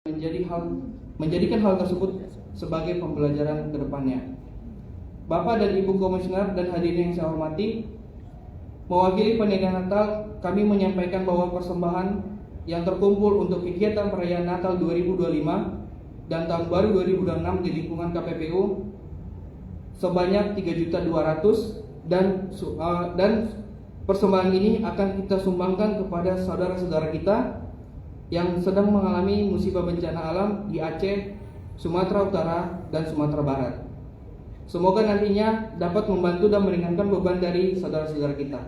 menjadikan hal tersebut sebagai pembelajaran ke depannya. Bapak dan Ibu Komisioner dan hadirin yang saya hormati, mewakili panitia Natal, kami menyampaikan bahwa persembahan yang terkumpul untuk kegiatan perayaan Natal 2025 dan Tahun Baru 2026 di lingkungan KPPU sebanyak 3.200.000 dan persembahan ini akan kita sumbangkan kepada saudara-saudara kita yang sedang mengalami musibah bencana alam di Aceh, Sumatera Utara, dan Sumatera Barat. Semoga nantinya dapat membantu dan meringankan beban dari saudara-saudara kita.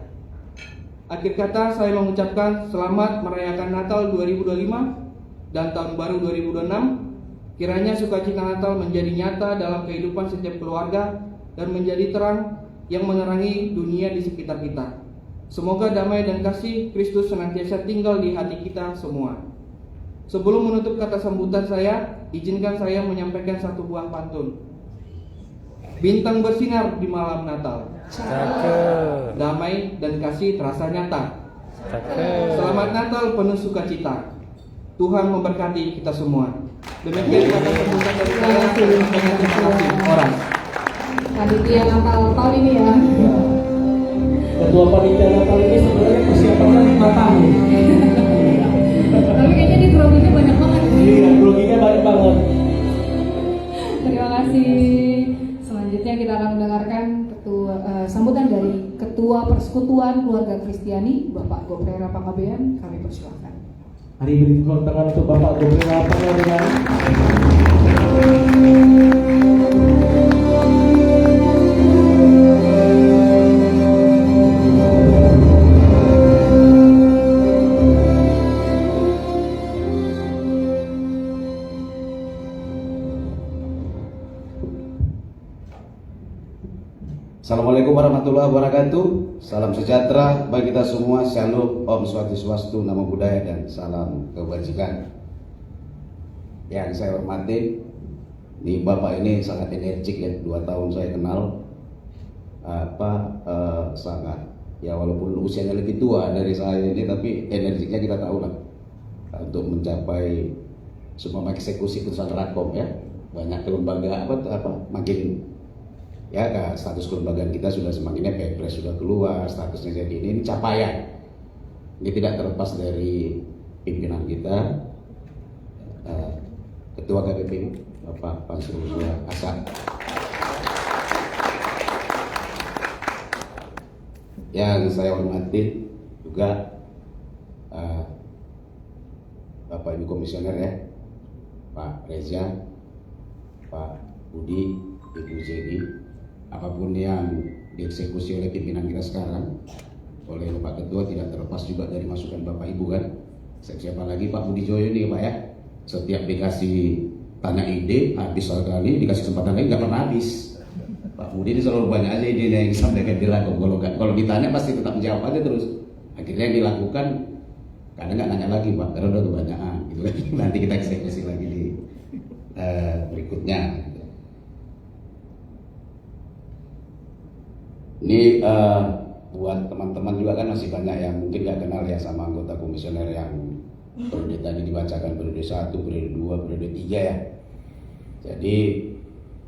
Akhir kata, saya mengucapkan selamat merayakan Natal 2025 dan Tahun Baru 2026. Kiranya sukacita Natal menjadi nyata dalam kehidupan setiap keluarga dan menjadi terang yang menerangi dunia di sekitar kita. Semoga damai dan kasih Kristus senantiasa tinggal di hati kita semua. Sebelum menutup kata sambutan saya, izinkan saya menyampaikan satu buah pantun. Bintang bersinar di malam Natal, Cakep. damai dan kasih terasa nyata. Cakep. Selamat Natal penuh sukacita. Tuhan memberkati kita semua. Demikian kata sambutan dari saya. Dengan terima kasih orang. Panitia Natal tahun ini ya. Ketua panitia Natal ini sebenarnya persiapannya 5 tahun. Tapi kayaknya di groginya banyak banget. Iya, groginya banyak banget. Terima kasih. Selanjutnya kita akan mendengarkan sambutan dari Ketua Persekutuan Keluarga Kristiani, Bapak Goprera Panggabean. Kami persilahkan. Hari ini tepuk tangan untuk Bapak Goprera Panggabean. Assalamualaikum warahmatullahi wabarakatuh. Salam sejahtera bagi kita semua. Shalom, Om Swastiastu, Namo Buddhaya, dan salam kebajikan. Yang saya hormati, di Bapak ini sangat energik ya. 2 tahun saya kenal, sangat ya, walaupun usianya lebih tua dari saya ini, tapi energiknya kita tahu lah untuk mencapai semua eksekusi putusan Rakom ya. Banyak kelembagaan makin ya, status kelembagaan kita sudah semakin Perpres sudah keluar, statusnya jadi ini capaian. Ini tidak terlepas dari pimpinan kita, Ketua KPPU Bapak Pansur Hasan. Yang saya hormati juga Bapak Ibu Komisioner ya, Pak Reza, Pak Budi, Ibu Zedi. Apapun yang dieksekusi oleh pimpinan kita sekarang, oleh Bapak Ketua, tidak terlepas juga dari masukan Bapak Ibu kan. Siapa lagi Pak Budi Joyo ini Pak ya. Setiap dikasih tanya ide, habis sekali, dikasih kesempatan lagi nggak pernah habis. Pak Budi ini selalu banyak aja ide yang disampaikan di lagu. Kalau ditanya pasti tetap menjawab aja terus. Akhirnya yang dilakukan kadang nggak nanya lagi Pak, karena udah kebanyakan gitu kan. Nanti kita eksekusi lagi di berikutnya. Ini buat teman-teman juga kan masih banyak yang mungkin gak kenal ya sama anggota komisioner yang periode tadi dibacakan, periode 1, periode 2, periode 3 ya. Jadi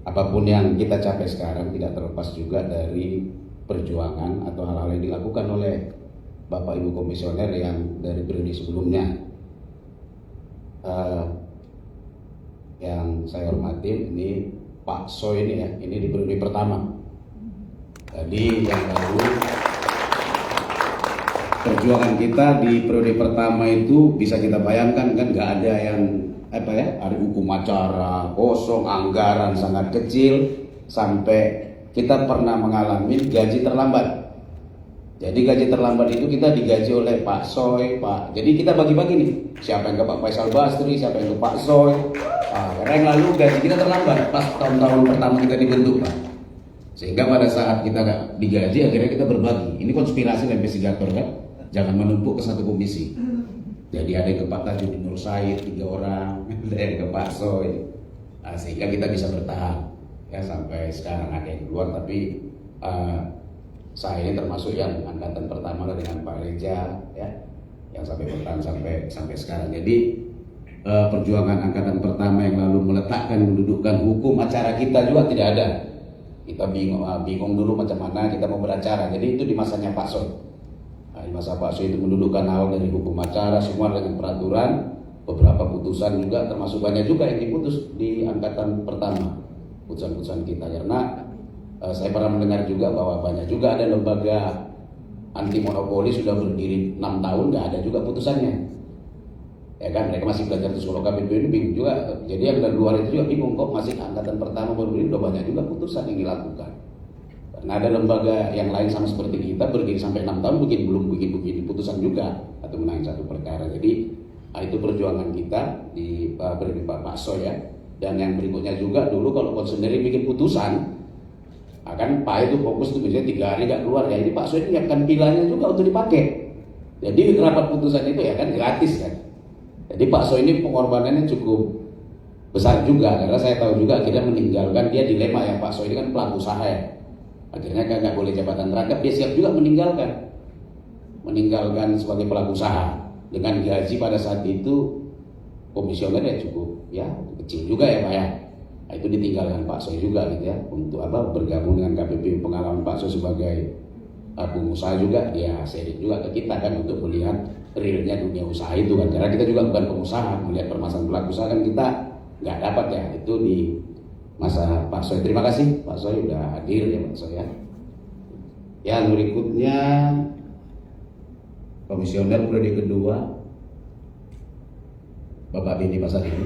apapun yang kita capai sekarang tidak terlepas juga dari perjuangan atau hal-hal yang dilakukan oleh Bapak Ibu komisioner yang dari periode sebelumnya. Yang saya hormati ini Pak Soy ini ya, ini di periode pertama. Jadi yang lalu perjuangan kita di periode pertama itu bisa kita bayangkan kan, nggak ada yang ada hukum acara kosong, anggaran sangat kecil, sampai kita pernah mengalami gaji terlambat. Jadi gaji terlambat itu kita digaji oleh Pak Soy, Pak. Jadi kita bagi-bagi nih, siapa yang ke Pak Faisal Basri, siapa yang ke Pak Soy. Karena yang lalu gaji kita terlambat pas tahun-tahun pertama kita dibentuk Pak. Sehingga pada saat kita nggak digaji, akhirnya kita berbagi. Ini konspirasi dan investigator kan, jangan menumpuk ke satu komisi. Jadi ada yang ke Pak Tajudin Nur Said 3 orang, ada yang ke Pak Soy, sehingga kita bisa bertahan ya sampai sekarang. Ada yang keluar, tapi saya ini termasuk yang angkatan pertama dengan Pak Reza ya, yang sampai bertahan sampai sekarang. Jadi perjuangan angkatan pertama yang lalu meletakkan mendudukkan hukum acara kita juga tidak ada. Kita bingung dulu macam mana kita mau beracara. Jadi itu di masanya Pak Soy. Di masa Pak Soy itu mendudukkan awal dari hukum acara semua dengan peraturan, beberapa putusan juga termasuk banyak juga yang diputus di angkatan pertama putusan-putusan kita. Karena saya pernah mendengar juga bahwa banyak juga ada lembaga anti monopoli sudah berdiri 6 tahun nggak ada juga putusannya. Ya kan, mereka masih belajar terus. Kalau KPPU ini bingung juga. Jadi yang dari luar itu juga bingung kok masih angkatan pertama berdiri udah banyak juga putusan yang dilakukan. Karena ada lembaga yang lain sama seperti kita berdiri sampai 6 tahun mungkin belum bikin putusan juga atau menangani satu perkara. Jadi itu perjuangan kita di periode Pak Soy ya. Dan yang berikutnya juga dulu kalau konsen sendiri bikin putusan, kan Pak itu fokus tuh misalnya 3 hari gak keluar ya. Ini Pak Soy menyiapkan pilanya juga untuk dipakai. Jadi rapat putusan itu ya kan gratis kan. Jadi Pak Soy ini pengorbanannya cukup besar juga karena saya tahu juga akhirnya meninggalkan dia dilema ya Pak Soy ini kan pelaku usaha ya. Akhirnya kan nggak boleh jabatan rangkap, dia siap juga meninggalkan sebagai pelaku usaha dengan gaji pada saat itu komisioner ya cukup ya kecil juga ya Pak ya. Nah, itu ditinggalkan Pak Soy juga gitu ya untuk bergabung dengan KPPU. Pengalaman Pak Soy sebagai pengusaha juga dia sharing juga ke kita kan untuk melihat realnya dunia usaha itu kan, karena kita juga bukan pengusaha, melihat permasalahan pelaku usaha kan kita nggak dapat ya itu di masa Pak Soy. Terima kasih Pak Soy udah hadir ya Pak Soy ya. Yang berikutnya komisioner periode kedua Bapak Beni Pasaribu.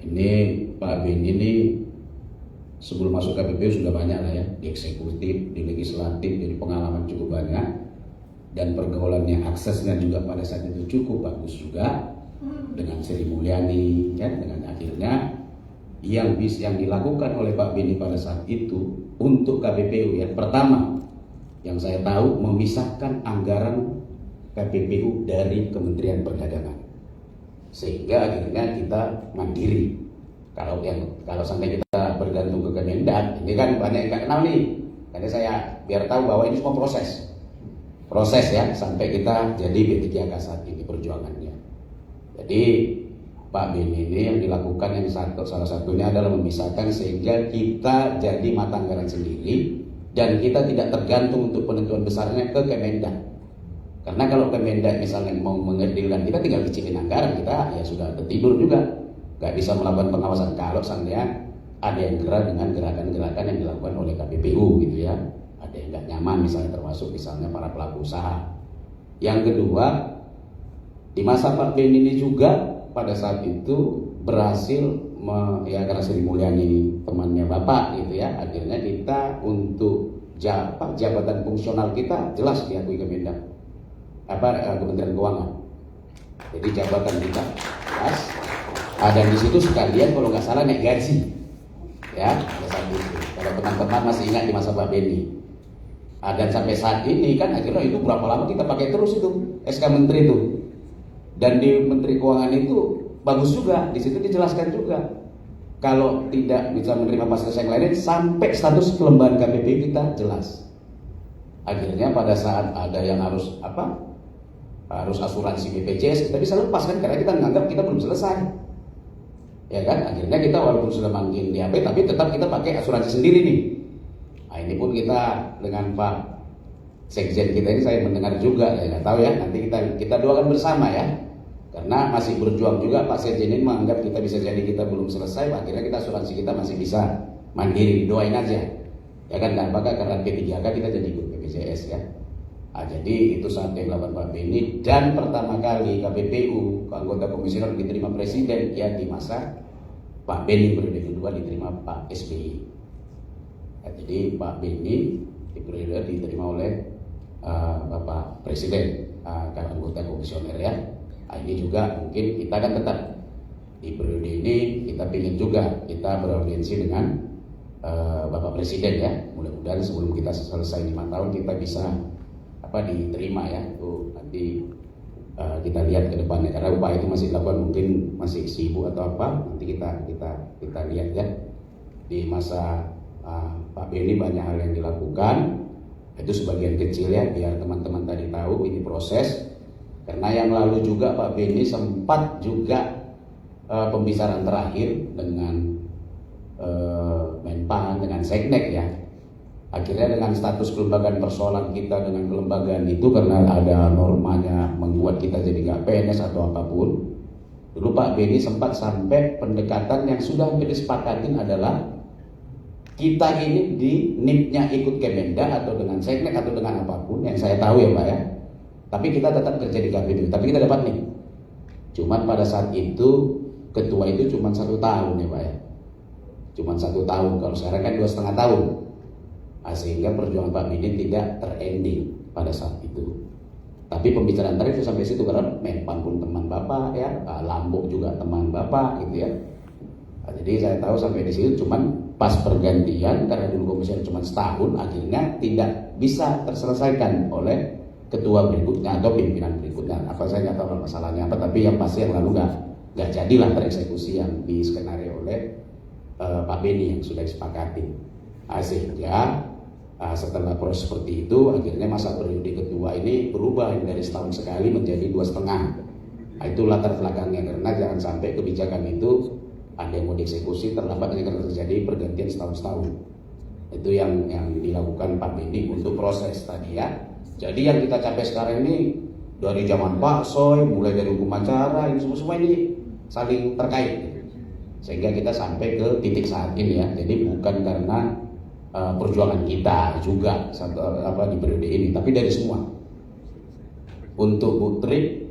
Ini Pak Beni ini sebelum masuk KPPU sudah banyak lah ya, di eksekutif, di legislatif, jadi pengalaman cukup banyak dan pergaulannya, aksesnya juga pada saat itu cukup bagus juga dengan Sri Mulyani ya, dengan akhirnya yang dilakukan oleh Pak Beni pada saat itu untuk KPPU ya, pertama yang saya tahu memisahkan anggaran KPPU dari Kementerian Perdagangan sehingga akhirnya kita mandiri. Kalau sampai kita bergantung ke Kemendak, ini kan banyak yang nggak kenal nih. Karena saya biar tahu bahwa ini semua proses ya sampai kita jadi B3K saat ini perjuangannya. Jadi Pak Beni ini yang dilakukan salah satunya adalah memisahkan sehingga kita jadi mata anggaran sendiri dan kita tidak tergantung untuk penentuan besarnya ke Kemendak. Karena kalau Kemendak misalnya mau mengedilkan kita tinggal kecilin anggaran kita ya sudah tertidur juga. Gak bisa melakukan pengawasan kalau seandainya ada yang gerak dengan gerakan-gerakan yang dilakukan oleh KPPU gitu ya. Ada yang gak nyaman misalnya termasuk misalnya para pelaku usaha. Yang kedua, di masa Pak Beni ini juga pada saat itu berhasil ya karena Sri Mulyani temannya Bapak gitu ya. Akhirnya kita untuk jabatan fungsional kita jelas diakui Kemendak Kementerian Keuangan. Jadi jabatan kita jelas. Dan di situ sekalian kalau nggak salah naik gaji, ya pada saat itu. Kalau teman-teman masih ingat di masa Pak Beni. Dan sampai saat ini kan akhirnya itu berapa lama kita pakai terus itu SK Menteri itu. Dan di Menteri Keuangan itu bagus juga, di situ dijelaskan juga kalau tidak bisa menerima fasilitas yang lain sampai status kelembagaan KPPU kita jelas. Akhirnya pada saat ada yang harus asuransi BPJS kita bisa lepas kan karena kita menganggap kita belum selesai. Ya kan, akhirnya kita walaupun sudah manggil di HP tapi tetap kita pakai asuransi sendiri nih. Nah ini pun kita dengan Pak Sekjen kita ini saya mendengar juga, ya nggak tahu ya nanti kita doakan bersama ya. Karena masih berjuang juga Pak Sekjen ini menganggap kita bisa jadi kita belum selesai, akhirnya kita asuransi kita masih bisa mandiri, doain aja. Ya kan, dan apakah karena P3K kita jadi ikut BPJS ya. Jadi itu saat yang dilakukan Pak Beni dan pertama kali KPPU anggota komisioner diterima presiden ya di masa Pak Beni periode kedua diterima Pak SBY. Jadi Pak Beni di periode diterima oleh Bapak Presiden anggota komisioner ya. Ini juga mungkin kita kan tetap di periode ini kita ingin juga kita beraudiensi dengan Bapak Presiden ya. Mudah-mudahan sebelum kita selesai 5 tahun kita bisa diterima ya. Itu nanti kita lihat ke depannya karena upaya itu masih dilakukan, mungkin masih sibuk atau apa, nanti kita lihat ya. Di masa Pak Beni banyak hal yang dilakukan, itu sebagian kecil ya biar teman-teman tadi tahu ini proses. Karena yang lalu juga Pak Beni sempat juga pembicaraan terakhir dengan Menpan, dengan Seknek ya. Akhirnya dengan status kelembagaan persoalan kita dengan kelembagaan itu, karena ada normanya membuat kita jadi nggak PNS atau apapun. Dulu Pak Beni sempat sampai pendekatan yang sudah hampir disepakatin adalah kita ini di NIP-nya ikut Kemenda atau dengan Seknek atau dengan apapun yang saya tahu ya Pak ya. Tapi kita tetap kerja di KPU, tapi kita dapat NIP. Cuman pada saat itu ketua itu cuma 1 tahun ya Pak ya. Cuma 1 tahun, kalau sekarang kan 2,5 tahun. Sehingga perjuangan Pak Beni tidak terending pada saat itu. Tapi pembicaraan terakhir sampai situ, karena Menpan pun teman Bapak ya, Lambok juga teman Bapak gitu ya. Jadi saya tahu sampai di situ, cuman pas pergantian karena dulu komisioner cuma setahun, akhirnya tidak bisa terselesaikan oleh ketua berikutnya atau pimpinan berikutnya. Apa saya nggak tahu masalahnya apa, tapi yang pasti yang lalu nggak jadilah tereksekusi yang diskenario oleh Pak Beni yang sudah disepakati. Sehingga setelah proses seperti itu, akhirnya masa periode ketua ini berubah dari setahun sekali menjadi 2,5. Itu latar belakangnya, karena jangan sampai kebijakan itu ada yang mau dieksekusi terlambat karena terjadi pergantian setahun-setahun. Itu yang dilakukan Pak Beni untuk proses tadi ya. Jadi yang kita capai sekarang ini dari zaman Pak Soy, mulai dari hukum acara, ini semua ini saling terkait. Sehingga kita sampai ke titik saat ini ya. Jadi bukan karena perjuangan kita juga di periode ini, tapi dari semua. Untuk Putri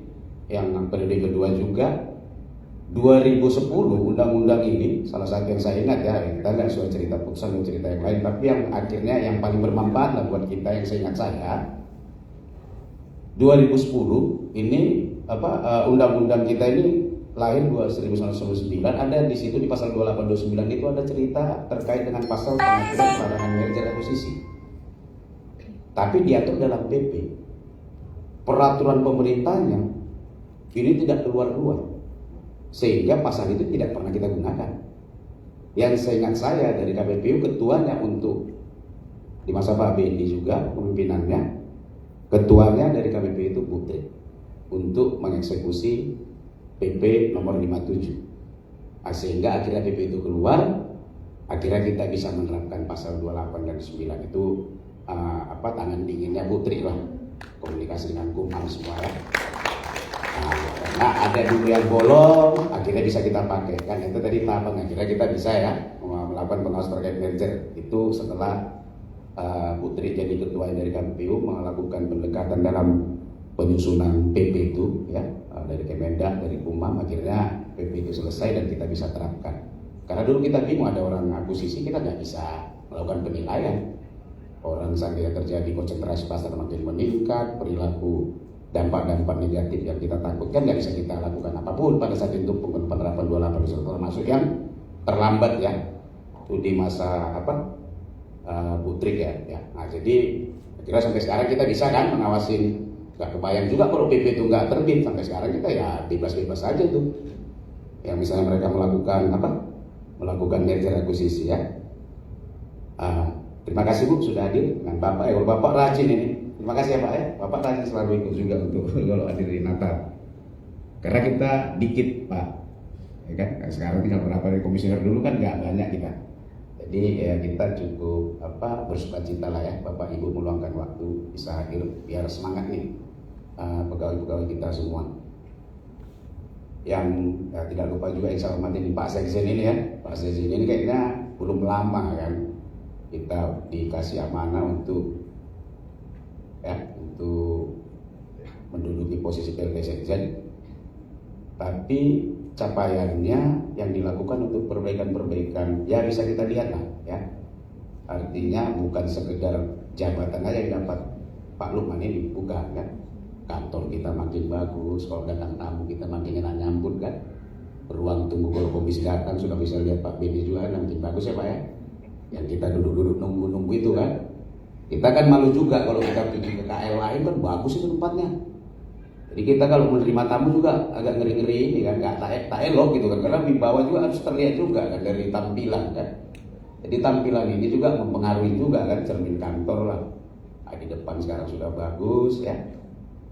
yang periode kedua juga 2010 undang-undang ini, salah satu yang saya ingat ya, kita nggak soal cerita putusan dan cerita yang lain, tapi yang akhirnya yang paling bermanfaat lah buat kita, yang saya ingat saya 2010 ini undang-undang kita ini lahir 1999, ada di situ di pasal 2829 itu ada cerita terkait dengan pasal pengaturan pelarangan merger akuisisi. Tapi diatur dalam PP. Peraturan pemerintahnya ini tidak keluar-keluar. Sehingga pasal itu tidak pernah kita gunakan. Yang seingat saya dari KPPU, ketuanya untuk di masa Pak Beni juga pemimpinannya, ketuanya dari KPPU itu Putri untuk mengeksekusi PP nomor 57. Sehingga akhirnya PP itu keluar, akhirnya kita bisa menerapkan pasal 28 dan 9 itu tangan dinginnya Putri lah, komunikasi dengan Kumham semua ya. Karena ada dulu yang bolong, akhirnya bisa kita pakai kan, itu tadi tahapan akhirnya kita bisa ya melakukan pengawas terkait merger itu setelah Putri jadi ketua dari KPU melakukan pendekatan dalam penyusunan PP itu ya, dari Kemendak, dari Kumham, akhirnya PP itu selesai dan kita bisa terapkan. Karena dulu kita bingung, ada orang akuisisi kita nggak bisa melakukan penilaian. Orang sampai terjadi konsentrasi pasar makin meningkat, perilaku dampak-dampak negatif yang kita takutkan nggak bisa kita lakukan apapun pada saat itu penerapan 28 termasuk yang terlambat ya, itu di masa Putri ya. Nah jadi kira sampai sekarang kita bisa kan mengawasin. Gak kebayang juga kalau PP itu nggak terbit, sampai sekarang kita ya bebas-bebas saja tuh. Yang misalnya mereka melakukan merger akuisisi ya. Terima kasih Bu sudah hadir dengan Bapak. Bapak rajin ini. Terima kasih ya Pak ya. Bapak rajin selalu ikut juga untuk kalau hadir di Natal. Karena kita dikit Pak, ya kan. Sekarang tinggal berapa dari komisioner, dulu kan nggak banyak kita. Jadi ya kita cukup bersukacita lah ya, Bapak Ibu meluangkan waktu bisa hadir biar semangat nih pegawai-pegawai kita semua. Yang tidak lupa juga yang saya hormati Pak Sekjen ini ya. Pak Sekjen ini kayaknya belum lama kan kita dikasih amanah untuk menduduki posisi PLT Sekjen. Tapi capaiannya yang dilakukan untuk perbaikan-perbaikan ya bisa kita lihat lah ya. Artinya bukan sekedar jabatan aja yang dapat Pak Lukman ini, bukan kan. Kantor kita makin bagus, kalau datang tamu kita makin enak nyambut kan. Ruang tunggu kalau komisi datang sudah bisa lihat Pak Beni juga kan, makin bagus ya Pak ya. Yang kita duduk-duduk nunggu-nunggu itu kan. Kita kan malu juga kalau kita pergi ke KL lain kan bagus itu tempatnya. Jadi kita kalau menerima tamu juga agak ngeri-ngeri ini kan, nggak tak elok gitu kan, karena wibawa juga harus terlihat juga kan dari tampilan kan. Jadi tampilan ini juga mempengaruhi juga kan, cermin kantor lah. Di depan sekarang sudah bagus ya.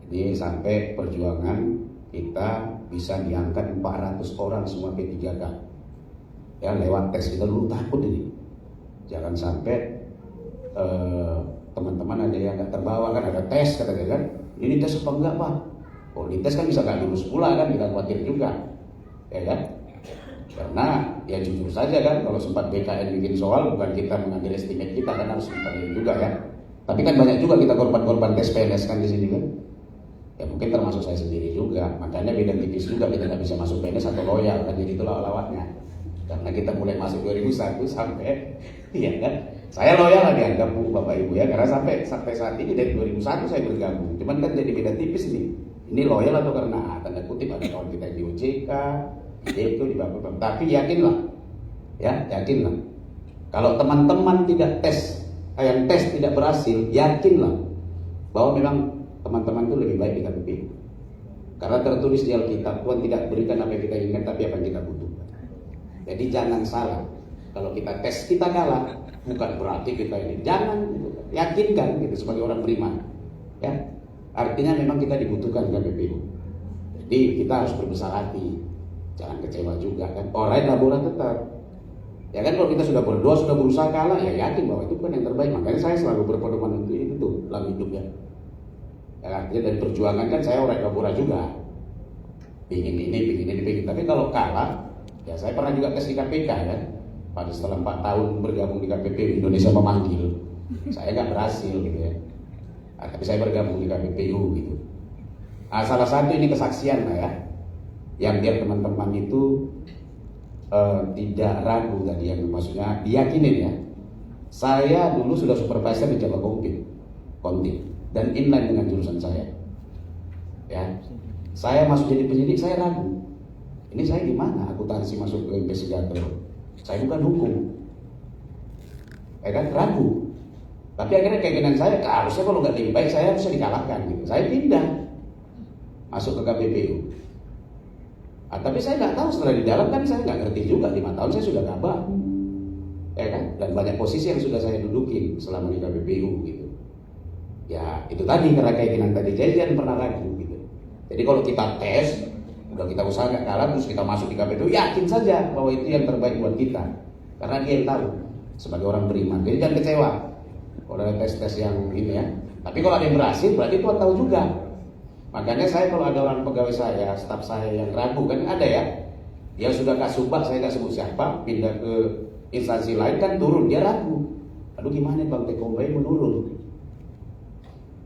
Di Jadi sampai perjuangan kita bisa diangkat 400 orang semua P3K. Ya lewat tes kita dulu takut ini. Jangan sampai teman-teman ada yang nggak terbawa kan, ada tes katanya kan. Ini tes apa enggak Pak? Oh di tes kan bisa nggak lulus pula kan, kita khawatir juga. Ya kan? Karena ya jujur saja kan, kalau sempat BKN bikin soal bukan kita mengambil estimate kita kan, harus kita juga ya. Tapi kan banyak juga kita korban-korban tes PNS kan di sini kan. Ya mungkin termasuk saya sendiri juga. Makanya beda tipis juga, kita nggak bisa masuk PNS atau loyal kan, jadi itulah lawatnya. Karena kita mulai masuk 2001 sampai iya kan. Saya loyal lah dianggap Bu Bapak Ibu ya, karena sampai saat ini dari 2001 saya bergabung. Cuman kan jadi beda tipis nih. Ini loyal atau karena tanda kutip ada kawan kita di OJK, itu di Bapak. Tapi yakinlah, ya yakinlah. Kalau teman-teman tidak tes, yang tes tidak berhasil, yakinlah bahwa memang teman-teman itu lebih baik di KPPU. Karena tertulis di Alkitab, Tuhan tidak berikan apa yang kita inginkan, tapi apa yang kita butuhkan. Jadi jangan salah. Kalau kita tes kita kalah, bukan berarti kita ini. Jangan yakinkan gitu sebagai orang beriman. Ya, artinya memang kita dibutuhkan KPPU. Jadi kita harus berbesar hati. Jangan kecewa juga kan. Orang laboran tetap. Ya kan kalau kita sudah berdoa, sudah berusaha kalah, ya yakin bahwa itu bukan yang terbaik. Makanya saya selalu berpedoman untuk itu tuh dalam hidupnya. Ya, artinya dari perjuangan kan saya orang laboran juga. Pingin ini. Tapi kalau kalah, ya saya pernah juga tes di KPK kan. Pada setelah 4 tahun bergabung di KPPU, Indonesia memanggil. Saya nggak berhasil gitu ya. Nah, tapi saya bergabung di KPPU gitu. Nah, salah satu ini kesaksian lah ya. Yang biar teman-teman itu tidak ragu tadi, yang maksudnya diyakinin ya. Saya dulu sudah supervisor di Jawa Kontin dan inline dengan jurusan saya. Ya, saya masuk jadi penyidik, saya ragu. Ini saya gimana akuntansi masuk ke investigator? Saya bukan hukum, ya kan, ragu. Tapi akhirnya keinginan saya, harusnya kalau nggak lebih baik saya harusnya dikalahkan gitu. Saya pindah masuk ke KPPU. Nah, tapi saya nggak tahu setelah di dalam kan saya nggak ngerti juga. 5 tahun saya sudah gabah, ya kan, dan banyak posisi yang sudah saya dudukin selama di KPPU gitu. Ya itu tadi karena keinginan tadi, jadi jangan pernah ragu gitu. Jadi kalau kita tes, udah kita usaha nggak kalah, terus kita masuk di KPPU, yakin saja bahwa itu yang terbaik buat kita, karena dia yang tahu sebagai orang beriman. Jadi jangan kecewa kalau ada tes-tes yang ini ya. Tapi kalau ada yang berhasil, berarti Tuhan tahu juga. Makanya saya kalau ada orang pegawai saya, staf saya yang ragu, kan ada ya, dia sudah kasubag, saya nggak sebut siapa, pindah ke instansi lain kan turun, dia ragu. Aduh gimana Bang Tekombai menurun?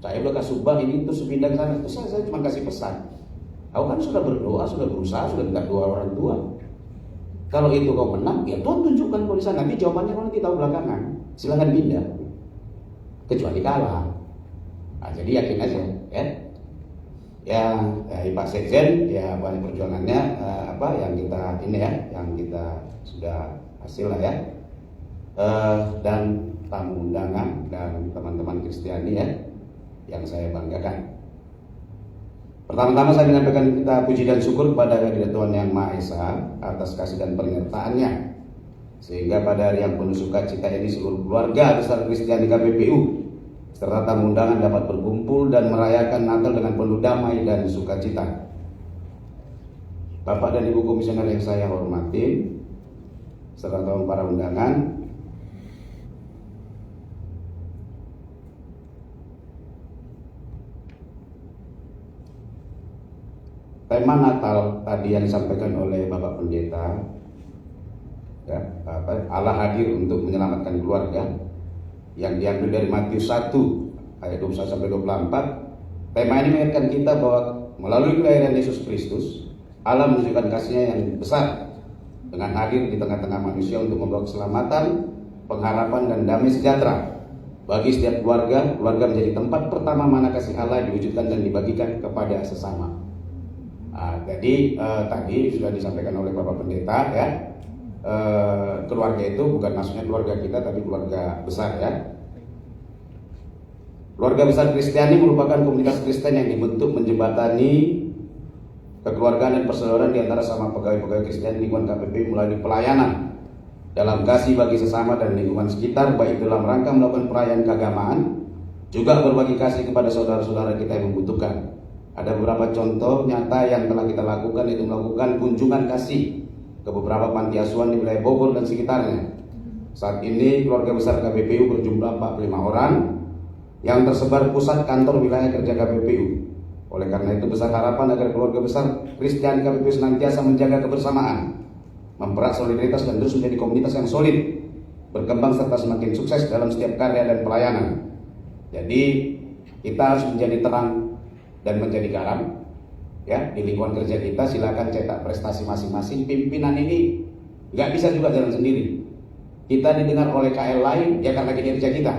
Saya udah kasubag ini terus pindah ke sana, terus saya cuma kasih pesan. Kau kan sudah berdoa, sudah berusaha, sudah minta doa orang tua. Kalau itu kau menang, ya Tuhan tunjukkan kau di sana. Nanti jawabannya kau nanti tahu belakangan. Silakan pindah. Kecuali kalah. Nah, jadi yakin aja, ya. Ya Pak Sekjen, ya banyak perjuangannya yang kita ini ya, yang kita sudah hasil lah ya. Dan tamu undangan dan teman-teman Kristiani ya, yang saya banggakan. Pertama-tama saya menyampaikan kita puji dan syukur kepada kehadirat Tuhan Yang Maha Esa atas kasih dan penyertaannya, sehingga pada hari yang penuh sukacita ini seluruh keluarga besar Kristiani KPPU serta tamu undangan dapat berkumpul dan merayakan Natal dengan penuh damai dan sukacita. Bapak dan Ibu Komisioner yang saya hormati, serta para undangan, tema Natal tadi yang disampaikan oleh Bapak Pendeta, ya, Allah hadir untuk menyelamatkan keluarga, yang diambil dari Matius 1 ayat 21 sampai 24. Tema ini mengingatkan kita bahwa melalui kelahiran Yesus Kristus, Allah menunjukkan kasih-Nya yang besar dengan hadir di tengah-tengah manusia untuk membawa keselamatan, pengharapan dan damai sejahtera bagi setiap keluarga. Keluarga menjadi tempat pertama mana kasih Allah diwujudkan dan dibagikan kepada sesama. Jadi tadi sudah disampaikan oleh Bapak Pendeta ya, keluarga itu bukan maksudnya keluarga kita, tapi keluarga besar ya. Keluarga besar Kristiani merupakan komunitas Kristen yang dibentuk menjembatani kekeluargaan dan persaudaraan di antara sama pegawai-pegawai Kristen lingkungan KPP melalui pelayanan dalam kasih bagi sesama dan lingkungan sekitar, baik dalam rangka melakukan perayaan keagamaan, juga berbagi kasih kepada saudara-saudara kita yang membutuhkan. Ada beberapa contoh nyata yang telah kita lakukan, yaitu melakukan kunjungan kasih ke beberapa panti asuhan di wilayah Bogor dan sekitarnya. Saat ini keluarga besar KPPU berjumlah 45 orang yang tersebar pusat kantor wilayah kerja KPPU. Oleh karena itu besar harapan agar keluarga besar Kristiani KPPU senantiasa menjaga kebersamaan, mempererat solidaritas dan terus menjadi komunitas yang solid, berkembang serta semakin sukses dalam setiap karya dan pelayanan. Jadi kita harus menjadi terang dan menjadi garam ya di lingkungan kerja kita. Silakan cetak prestasi masing-masing. Pimpinan ini nggak bisa juga jalan sendiri. Kita didengar oleh KL lain ya karena kinerja kita.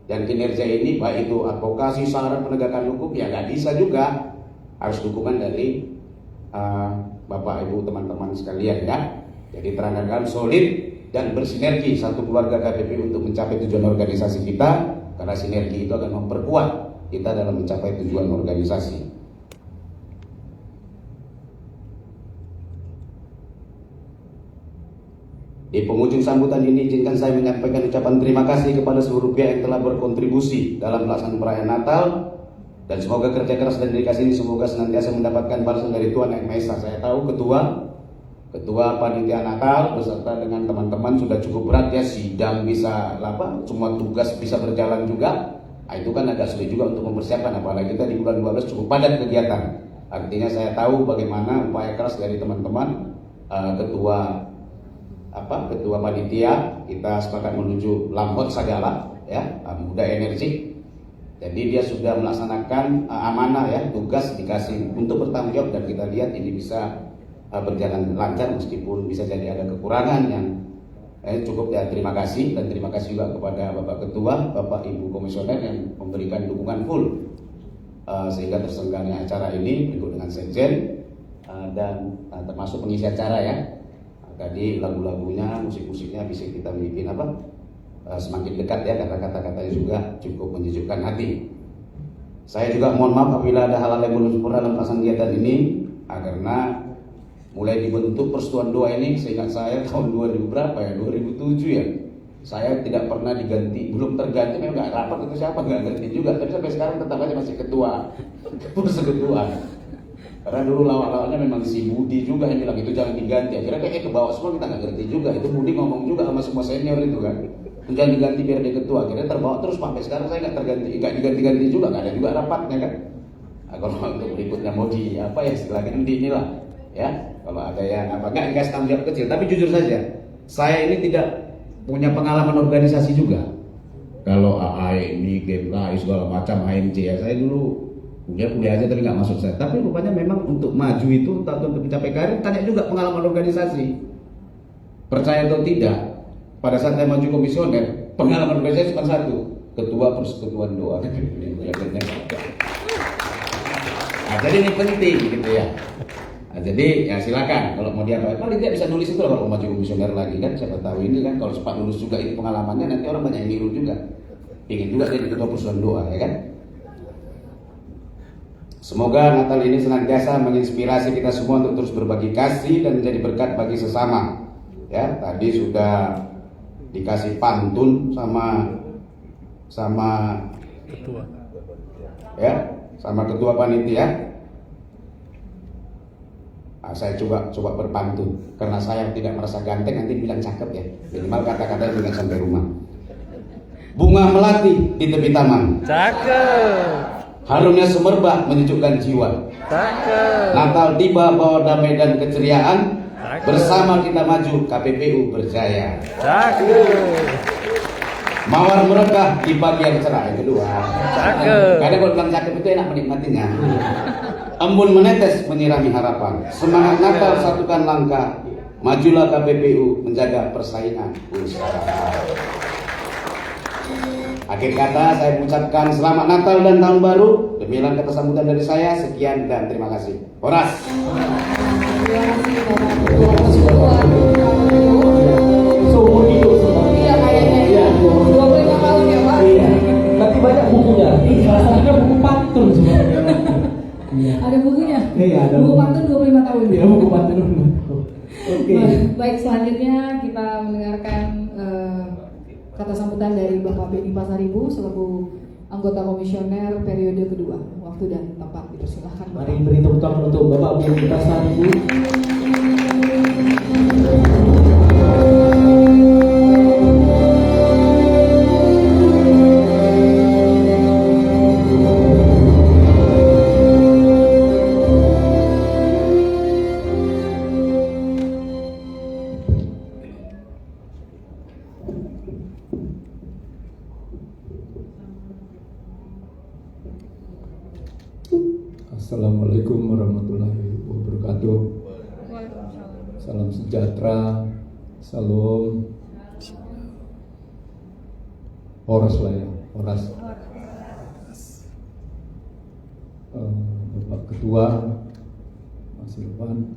Dan kinerja ini baik itu advokasi, saran, penegakan hukum ya nggak bisa juga, harus dukungan dari Bapak Ibu teman-teman sekalian ya. Jadi terang dan solid dan bersinergi satu keluarga KPPU untuk mencapai tujuan organisasi kita, karena sinergi itu akan memperkuat kita dalam mencapai tujuan organisasi. Di penghujung sambutan ini izinkan saya menyampaikan ucapan terima kasih kepada seluruh pihak yang telah berkontribusi dalam pelaksanaan perayaan Natal, dan semoga kerja keras dan dedikasi ini semoga senantiasa mendapatkan balasan dari Tuhan Yang Maha Esa. Saya tahu ketua panitia Natal beserta dengan teman-teman sudah cukup berat ya, sidang bisa semua tugas bisa berjalan juga. Itu kan agak sulit juga untuk mempersiapkan, apalagi kita di bulan 12 cukup padat kegiatan. Artinya saya tahu bagaimana upaya keras dari teman-teman ketua panitia. Kita sepakat menuju Lampot Sagala ya, muda energi. Jadi dia sudah melaksanakan amanah ya, tugas dikasih untuk bertanggung jawab, dan kita lihat ini bisa berjalan lancar meskipun bisa jadi ada kekurangan yang cukup ya. Terima kasih, dan terima kasih juga kepada Bapak Ketua, Bapak Ibu Komisioner yang memberikan dukungan full sehingga terselenggaranya acara ini berikut dengan Sekjen dan termasuk pengisi acara ya. Tadi lagu-lagunya, musik-musiknya bisa kita bikin semakin dekat ya, kata-katanya juga cukup menyejukkan hati. Saya juga mohon maaf apabila ada hal-hal yang belum sempurna dalam pelaksanaan kegiatan ini, karena mulai dibentuk Persatuan Doa ini seingat saya tahun 2007 ya. Saya tidak pernah diganti, belum terganti, memang nggak rapat itu siapa nggak ngerti juga. Tapi sampai sekarang tetap aja masih ketua, persekutuan. Karena dulu lawak-lawaknya memang si Budi juga yang bilang itu jangan diganti. Akhirnya kayak ke bawah semua, kita nggak ngerti juga. Itu Budi ngomong juga sama semua senior itu kan, jangan diganti biar dia ketua. Akhirnya terbawa terus sampai sekarang saya nggak diganti juga, nggak ada juga rapatnya kan. Kalau untuk berikutnya mau di istilahnya nanti inilah ya. Kalau ada yang nggak dikasih tanggung jawab kecil. Tapi jujur saja, saya ini tidak punya pengalaman organisasi juga. Kalau AA ini GMLA segala macam AMC ya, saya dulu kuliah aja tapi nggak masuk saya. Tapi rupanya memang untuk maju itu atau untuk mencapai karir, tanya juga pengalaman organisasi. Percaya atau tidak, pada saat saya maju komisioner, pengalaman organisasi cuma satu, ketua Persekutuan Doa. Jadi ini penting gitu ya. Jadi ya silakan kalau mau paling dia bisa nulis itu kalau mau maju komisioner lagi kan, siapa tahu ini kan kalau sempat lulus juga itu pengalamannya, nanti orang banyak yang niru juga. Ingin juga jadi ketua Persekutuan Doa ya kan. Semoga Natal ini senantiasa menginspirasi kita semua untuk terus berbagi kasih dan menjadi berkat bagi sesama. Ya, tadi sudah dikasih pantun sama Ketua. Ya, sama ketua panitia. Saya coba berpantun karena saya tidak merasa ganteng, nanti bilang cakep ya. Minimal kata-kata juga sampai rumah. Bunga melati di tepi taman. Cakep. Harumnya semerbak menyejukkan jiwa. Cakep. Natal tiba bawa damai dan keceriaan. Cakep. Bersama kita maju, KPPU berjaya. Cakep. Mawar merekah di pagi yang cerah. Yang kedua. Cakep. Kadang kalau bilang cakep itu enak menikmatinya. Embun menetes menyirami harapan. Semangat Natal satukan langkah. Majulah KPPU menjaga persaingan usaha. Akhir kata saya mengucapkan selamat Natal dan Tahun Baru. Demikian kata sambutan dari saya. Sekian dan terima kasih. Horas. Terima kasih Bapak Ketua Persekutuan. Seumur hidup semua. Iya kayaknya ya. 25 tahun ya Pak. Iya. Tapi banyak bukunya. Salah satunya buku pantun sebenarnya. Iya. Ada bukunya. Iya, ada buku buku. pantun 25 tahun. Iya, buku pantun. Oke. Baik, selanjutnya kita mendengarkan kata sambutan dari Bapak Beni Pasaribu selaku anggota komisioner periode kedua. waktu dan tempat. Dipersilahkan. Mari beri tepuk tangan untuk Bapak Bill Butasan, Ibu. Assalamualaikum warahmatullahi wabarakatuh. Salam sejahtera, salam, horas lah ya, horas. Bapak Ketua, Mas Irfan,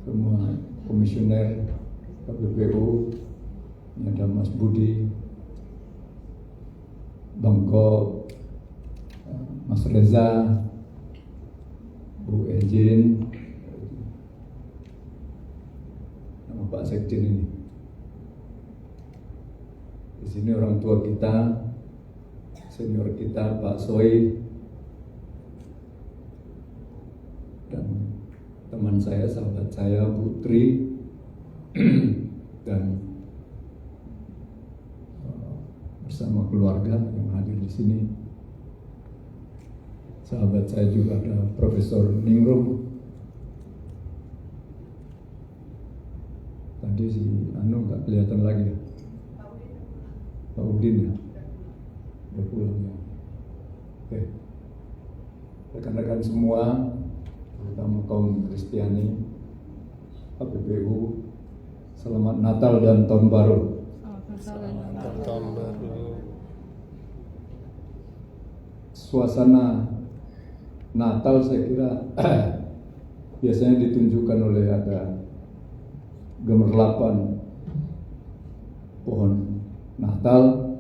semua komisioner KPPU, ada Mas Budi, Bang Kop, Mas Reza, Bu Ejin, nama Pak Sekjen ini. Di sini orang tua kita, senior kita Pak Soi, dan teman saya, sahabat saya Putri, dan bersama keluarga yang hadir di sini. Sahabat saya juga ada Profesor Ningrum. Tadi si Anu nggak kelihatan lagi ya. Pak Udin ya. Udah pulang ya. Oke. Rekan-rekan semua, terutama kaum Kristiani, KPPU, selamat Natal dan Tahun Baru. Tahun baru. Suasana Natal saya kira biasanya ditunjukkan oleh ada gemerlapan pohon Natal,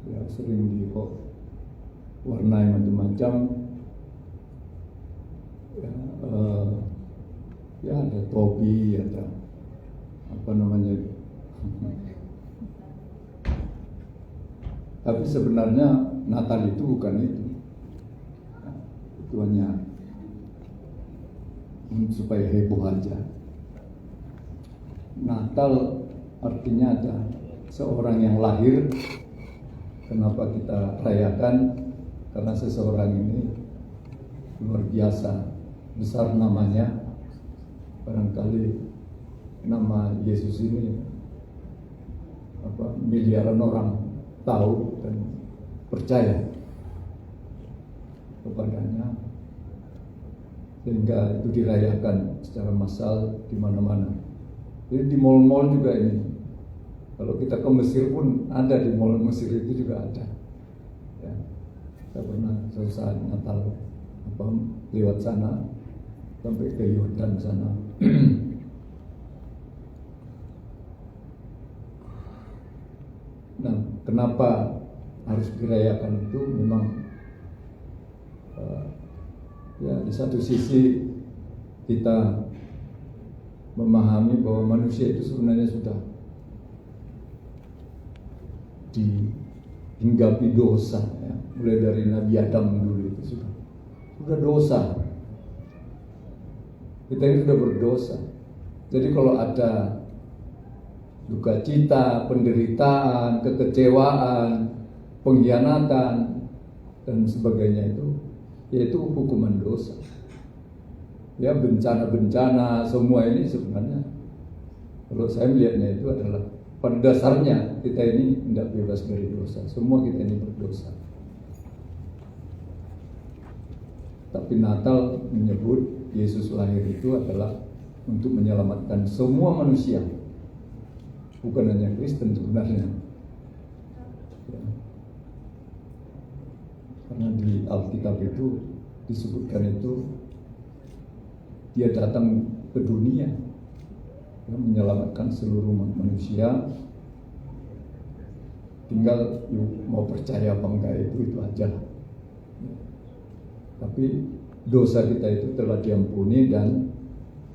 ya sering diwarnai macam-macam, ya ada topi, ada apa namanya, tapi sebenarnya Natal itu bukan itu. Itu hanya supaya heboh aja. Natal artinya ada seorang yang lahir. Kenapa kita rayakan? Karena seseorang ini luar biasa, besar namanya. Barangkali nama Yesus ini miliaran orang tahu dan percaya kepadanya, sehingga itu dirayakan secara massal di mana-mana. Jadi di mal-mal juga ini. Kalau kita ke Mesir pun ada, di mal Mesir itu juga ada. Ya, kita pernah saat Natal lewat sana sampai ke Yordan sana. Nah, kenapa harus dirayakan itu? Memang ya di satu sisi kita memahami bahwa manusia itu sebenarnya sudah dihinggapi dosa, ya. Mulai dari Nabi Adam dulu itu sudah dosa. Kita ini sudah berdosa. Jadi kalau ada duka cita, penderitaan, kekecewaan, pengkhianatan dan sebagainya itu, yaitu hukuman dosa. Ya, bencana-bencana semua ini sebenarnya, kalau saya melihatnya itu adalah pada dasarnya kita ini tidak bebas dari dosa. Semua kita ini berdosa. Tapi Natal menyebut Yesus lahir itu adalah untuk menyelamatkan semua manusia, bukan hanya Kristen sebenarnya. Ya. Karena di Alkitab itu disebutkan itu dia datang ke dunia, ya, menyelamatkan seluruh manusia. Tinggal mau percaya apa enggak itu aja. Tapi dosa kita itu telah diampuni dan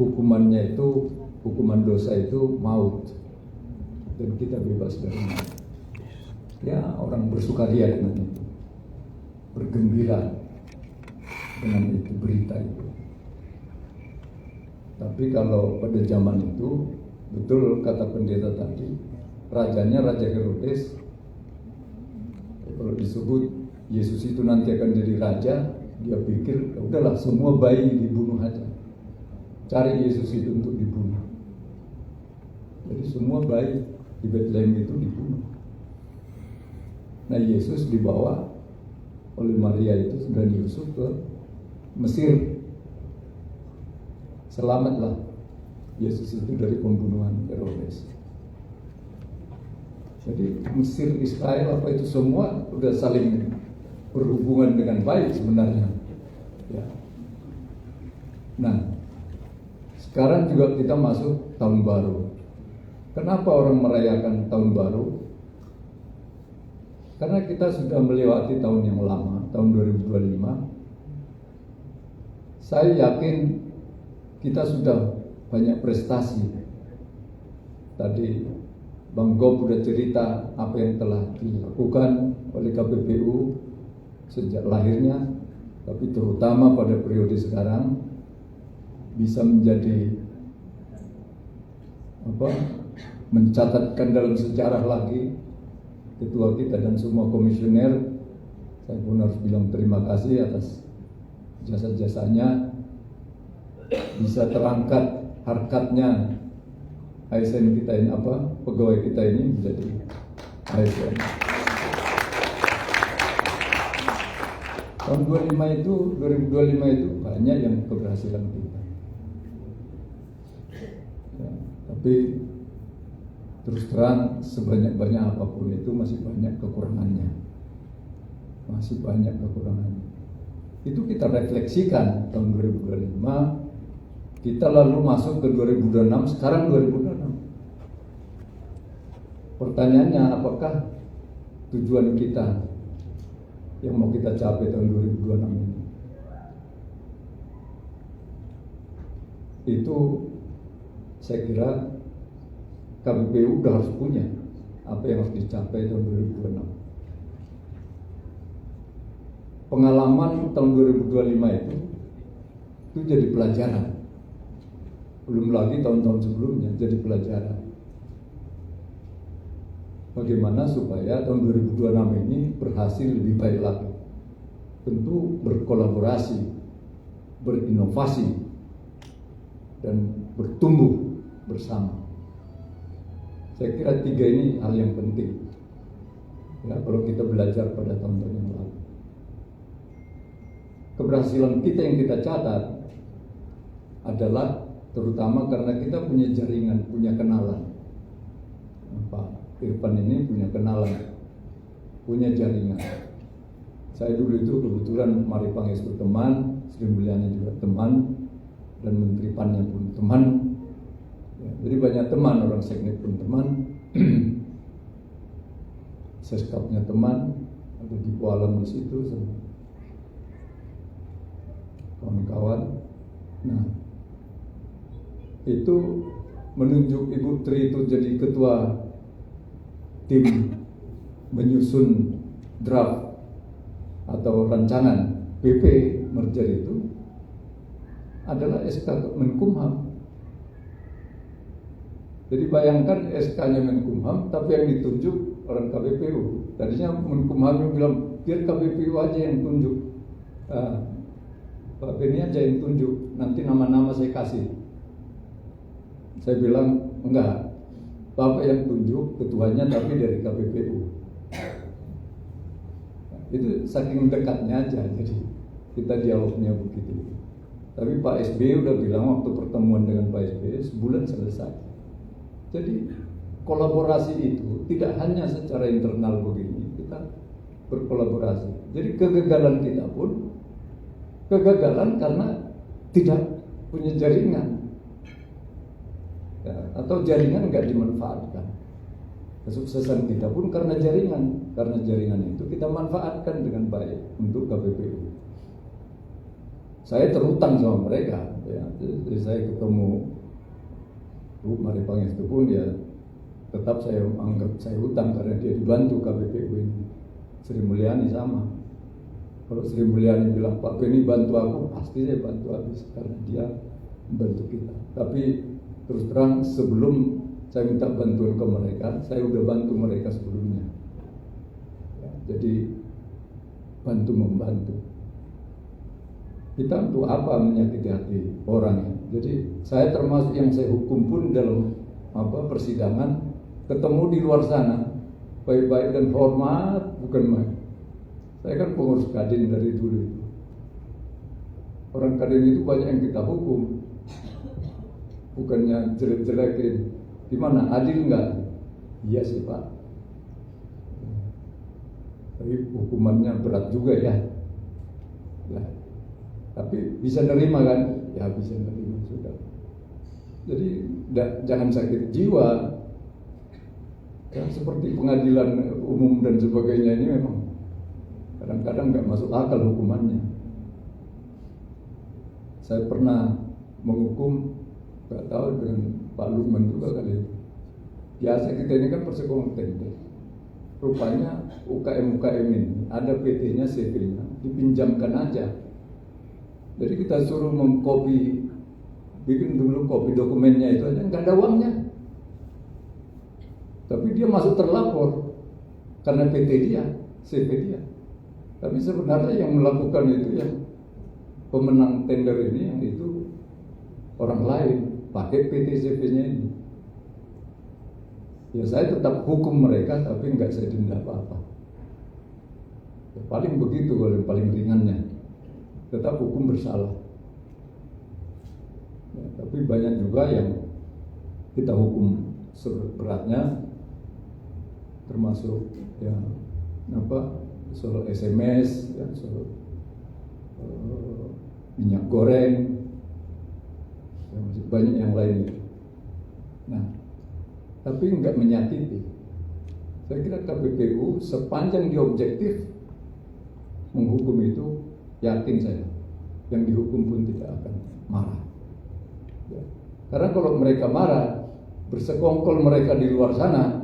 hukumannya itu, hukuman dosa itu maut, dan kita bebas dari maut. Ya, orang bersukaria dengan itu, bergembira dengan itu berita itu. Tapi kalau pada zaman itu, betul kata pendeta tadi, rajanya Raja Herodes. Kalau disebut Yesus itu nanti akan jadi raja, dia pikir, udahlah semua bayi dibunuh aja. Cari Yesus itu untuk dibunuh. Jadi semua bayi di Bethlehem itu dibunuh. Nah, Yesus dibawa oleh Maria itu dan Yusuf ke Mesir. Selamatlah Yesus itu dari pembunuhan Herodes. Jadi Mesir, Israel, apa itu semua udah saling berhubungan dengan baik sebenarnya. Ya. Nah, sekarang juga kita masuk tahun baru. Kenapa orang merayakan tahun baru? Karena kita sudah melewati tahun yang lama, tahun 2025. Saya yakin kita sudah banyak prestasi. Tadi Bang Gob sudah cerita apa yang telah dilakukan oleh KPPU sejak lahirnya, tapi terutama pada periode sekarang bisa menjadi mencatatkan dalam sejarah lagi ketua kita dan semua komisioner. Saya pun harus bilang terima kasih atas jasa-jasanya, bisa terangkat harkatnya ASN kita ini, pegawai kita ini menjadi ASN. Tahun 2025 itu banyak yang keberhasilan kita. Ya, tapi terus terang sebanyak-banyak apapun itu masih banyak kekurangannya. Itu kita refleksikan tahun 2025. Kita lalu masuk ke 2026, sekarang 2026. Pertanyaannya, apakah tujuan kita yang mau kita capai tahun 2026 ini? Itu saya kira KPPU udah harus punya apa yang harus dicapai tahun 2026. Pengalaman tahun 2025 itu jadi pelajaran. Belum lagi tahun-tahun sebelumnya jadi pelajaran. Bagaimana supaya tahun 2026 ini berhasil lebih baik lagi. Tentu berkolaborasi, berinovasi, dan bertumbuh bersama. Saya kira 3 ini hal yang penting. Ya, kalau kita belajar pada tahun-tahun yang lalu. Keberhasilan kita yang kita catat adalah terutama karena kita punya jaringan, punya kenalan. Pak Irfan ini punya kenalan, punya jaringan. Saya dulu itu kebetulan Mari Pangestu teman, Sri Mulyani juga teman, dan Menteri Pan-nya pun teman. Ya, jadi banyak teman, orang seknek pun teman, Seskapnya teman, ada di Kuala Mus itu sama kawan-kawan. Nah, itu menunjuk Ibu Tri itu jadi ketua tim menyusun draft atau rancangan PP merger itu adalah SK Menkumham. Jadi bayangkan SK-nya Menkumham, tapi yang ditunjuk orang KPPU. Tadinya Menkumham yang bilang biar KPPU aja yang tunjuk, Pak Beni aja yang tunjuk, nanti nama-nama saya kasih. Saya bilang enggak, Bapak yang tunjuk ketuanya tapi dari KPPU. Itu saking dekatnya aja, jadi kita dialognya begitu. Tapi Pak SBY udah bilang waktu pertemuan dengan Pak SBY sebulan selesai. Jadi kolaborasi itu tidak hanya secara internal begini, kita berkolaborasi. Jadi kegagalan kita pun kegagalan karena tidak punya jaringan. Ya, atau jaringan nggak dimanfaatkan. Kesuksesan kita pun karena jaringan itu kita manfaatkan dengan baik untuk KPPU. Saya terhutang sama mereka, ya. Jadi saya ketemu Bu Mari Pangestu pun ya tetap saya anggap saya hutang karena dia dibantu KPPU ini. Sri Mulyani sama. Kalau Sri Mulyani bilang Pak Beni bantu aku, pasti saya bantu habis karena dia membantu kita. Tapi terus terang sebelum saya minta bantuan ke mereka, saya udah bantu mereka sebelumnya. Ya, jadi bantu membantu. Kita untuk apa menyakiti hati orang ya? Jadi saya termasuk yang saya hukum pun dalam persidangan, ketemu di luar sana baik-baik dan hormat, bukan main. Saya kan pengurus Kadin dari dulu itu. Orang Kadin itu banyak yang kita hukum, bukannya jelek-jelekin. Gimana, adil nggak? Iya sih Pak. Tapi hukumannya berat juga ya. Nah, tapi bisa nerima kan? Ya bisa nerima sudah. Jadi jangan sakit jiwa. Ya, seperti pengadilan umum dan sebagainya ini memang kadang-kadang nggak masuk akal hukumannya. Saya pernah menghukum, nggak tahu dengan Pak Lukman juga kali. Biasa kita ini kan persekolah tempe. Rupanya UKM ini ada PT-nya, CV-nya, dipinjamkan aja. Jadi kita suruh mengcopy, bikin dulu copy dokumennya itu aja, nggak ada uangnya. Tapi dia masuk terlapor karena PT dia, CV dia. Tapi sebenarnya yang melakukan itu yang pemenang tender ini, yang itu orang lain pakai PT CV-nya ini. Ya saya tetap hukum mereka, tapi nggak saya denda apa-apa. Ya, paling begitu kalau yang paling ringannya, tetap hukum bersalah. Ya, tapi banyak juga yang kita hukum seberatnya, termasuk ya soal SMS, ya, soal minyak goreng, ya, masih banyak yang lainnya. Nah, tapi nggak menyakiti. Saya kira KPPU sepanjang dia objektif menghukum itu, yakin saya, yang dihukum pun tidak akan marah. Ya. Karena kalau mereka marah, bersekongkol mereka di luar sana,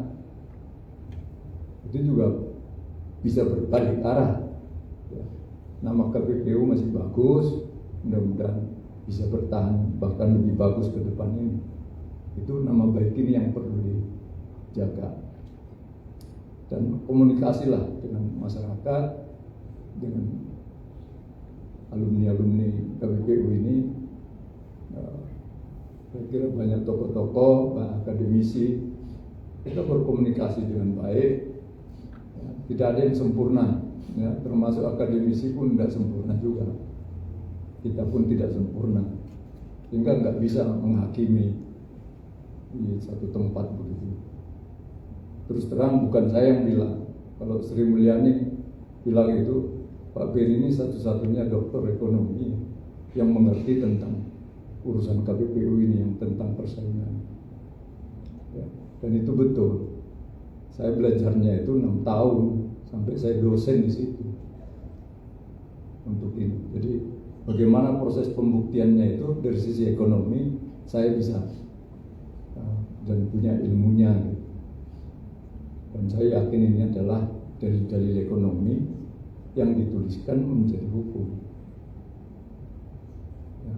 itu juga bisa berbalik arah. Ya. Nama KPPU masih bagus, mudah-mudahan bisa bertahan bahkan lebih bagus ke depan ini. Itu nama baik ini yang perlu dijaga. Dan komunikasilah dengan masyarakat, dengan alumni-alumni KPPU ini. Saya kira banyak tokoh-tokoh, akademisi, kita berkomunikasi dengan baik. Tidak ada yang sempurna, ya, termasuk akademisi pun tidak sempurna juga. Kita pun tidak sempurna, sehingga nggak bisa menghakimi di satu tempat begitu. Terus terang bukan saya yang bilang. Kalau Sri Mulyani bilang itu, Pak Beni ini satu-satunya dokter ekonomi yang mengerti tentang urusan KPPU ini, yang tentang persaingan. Ya, dan itu betul. Saya belajarnya itu 6 tahun sampai saya dosen di situ untuk ini. Jadi bagaimana proses pembuktiannya itu dari sisi ekonomi saya bisa dan punya ilmunya. Dan saya yakin ini adalah dalil-dalil ekonomi yang dituliskan menjadi hukum. Ya.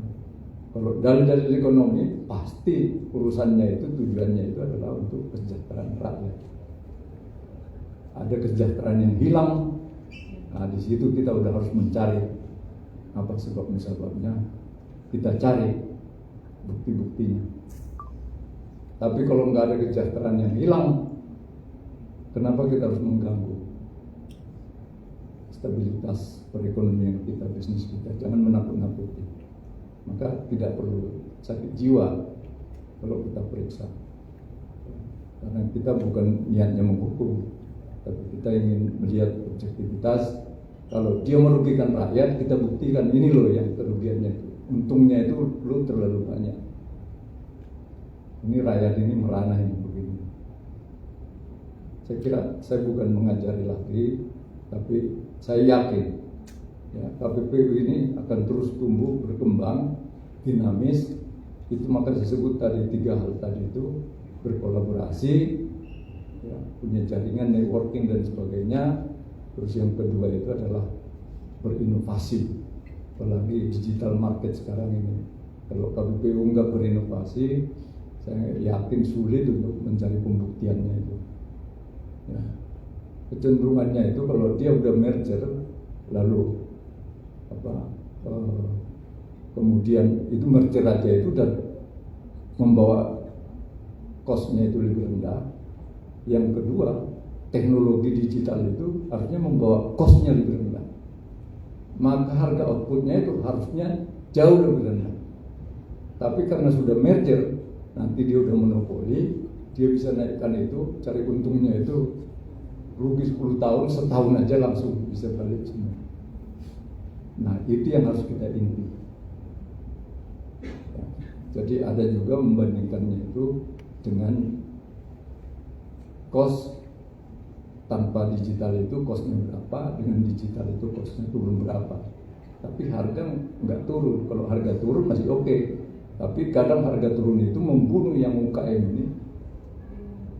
Kalau dalil-dalil ekonomi pasti urusannya itu, tujuannya itu adalah untuk kesejahteraan rakyat. Ada kesejahteraan yang hilang, nah di situ kita udah harus mencari apa sebabnya, kita cari bukti-buktinya. Tapi kalau nggak ada kesejahteraan yang hilang, kenapa kita harus mengganggu stabilitas perekonomian kita, bisnis kita? Jangan menakut-nakuti. Maka tidak perlu sakit jiwa kalau kita periksa, karena kita bukan niatnya menghukum, tapi kita ingin melihat objektivitas. Kalau dia merugikan rakyat, kita buktikan ini loh yang kerugiannya itu. Untungnya itu belum terlalu banyak. Ini rakyat ini merana ini begini. Saya kira saya bukan mengajari lagi, tapi saya yakin ya, KPPU ini akan terus tumbuh, berkembang, dinamis. Itu maka saya sebut tadi 3 hal tadi itu, berkolaborasi, ya, punya jaringan networking dan sebagainya. Terus yang kedua itu adalah berinovasi, apalagi digital market sekarang ini. Kalau KPPU nggak berinovasi, saya yakin sulit untuk mencari pembuktiannya itu. Ya. Kecenderungannya itu kalau dia udah merger, lalu kemudian itu merger aja itu dan membawa cost-nya itu lebih rendah. Yang kedua, teknologi digital itu artinya membawa cost-nya lebih rendah. Maka harga output-nya itu harusnya jauh lebih rendah. Tapi karena sudah merger, nanti dia udah monopoli, dia bisa naikkan itu, cari untungnya itu rugi 10 tahun, setahun aja langsung bisa balik semua. Nah, itu yang harus kita inti. Ya. Jadi ada juga membandingkannya itu dengan cost tanpa digital itu costnya berapa, dengan digital itu costnya turun berapa. Tapi harga nggak turun. Kalau harga turun masih oke. Tapi kadang harga turun itu membunuh yang UKM ini.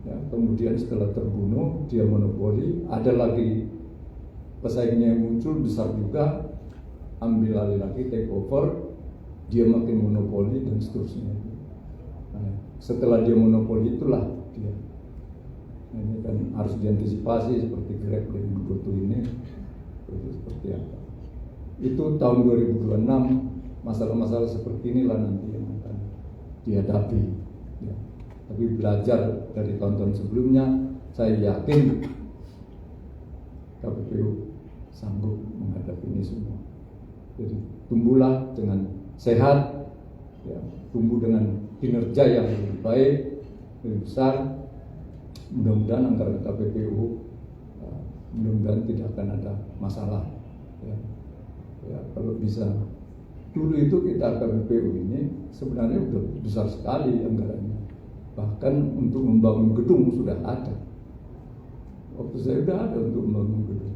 Ya, kemudian setelah terbunuh dia monopoli, ada lagi pesaingnya yang muncul besar juga, ambil alih lagi, take over, dia makin monopoli dan seterusnya. Nah, setelah dia monopoli itulah dia. Nah, ini kan harus diantisipasi seperti Grab dan GoTo ini seperti apa. Itu tahun 2026 masalah-masalah seperti inilah nanti yang akan dihadapi. Ya. Tapi belajar dari tahun-tahun sebelumnya, saya yakin KPPU sanggup menghadapi ini semua. Jadi tumbuhlah dengan sehat, ya, tumbuh dengan kinerja yang lebih baik, lebih besar. Mudah-mudahan anggaran KPPU mudah-mudahan tidak akan ada masalah. Ya. Ya, kalau bisa, dulu itu kita KPPU ini sebenarnya sudah besar sekali anggarannya. Bahkan untuk membangun gedung sudah ada. Waktu saya sudah ada untuk membangun gedung.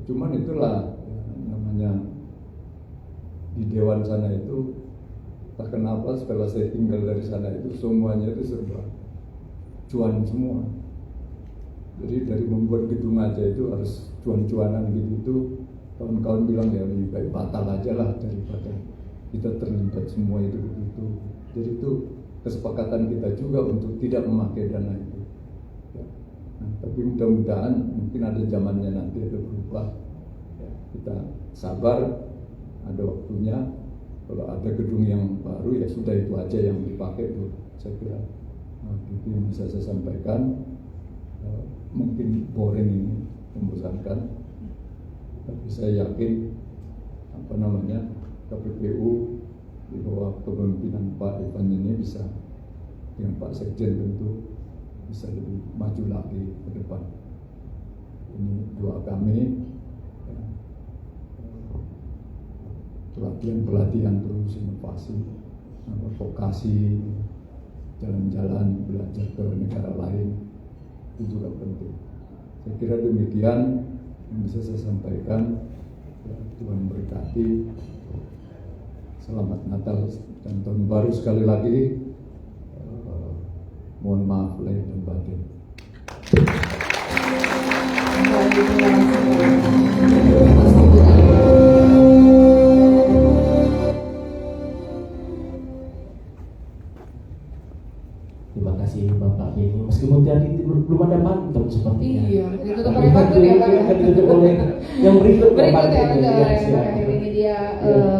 Cuman itulah ya, namanya di Dewan sana itu, tak kenapa setelah saya tinggal dari sana itu semuanya itu serba cuan semua. Jadi dari membuat gedung aja itu harus cuan-cuanan gitu itu. Kawan-kawan bilang ya lebih baik batal aja lah daripada kita terlibat semua itu begitu. Jadi itu kesepakatan kita juga untuk tidak memakai dana itu. Ya. Nah, tapi mudah-mudahan mungkin ada zamannya nanti ada berubah. Ya, kita sabar, ada waktunya. Kalau ada gedung yang baru ya sudah itu aja yang dipakai tuh. Saya kira itu yang bisa saya sampaikan. Mungkin boring ini membosankan, tapi saya yakin KPPU di bawah kepemimpinan Pak Ivan ini bisa dengan Pak Sekjen tentu bisa lebih maju lagi ke depan. Ini doa kami. Pelatihan terus, inovasi, vokasi, jalan-jalan belajar ke negara lain itu juga penting. Saya kira demikian yang bisa saya sampaikan. Ya, Tuhan berkati. Selamat Natal dan Tahun Baru sekali lagi. Mohon maaf lahir dan batin. Terima kasih Bapak Beni. Meskipun tadi belum ada pantun sepertinya. Iya, ditutup pakai pantun ya Pak. Akan ditutup oleh yang berikut. Berikut ya, ini dia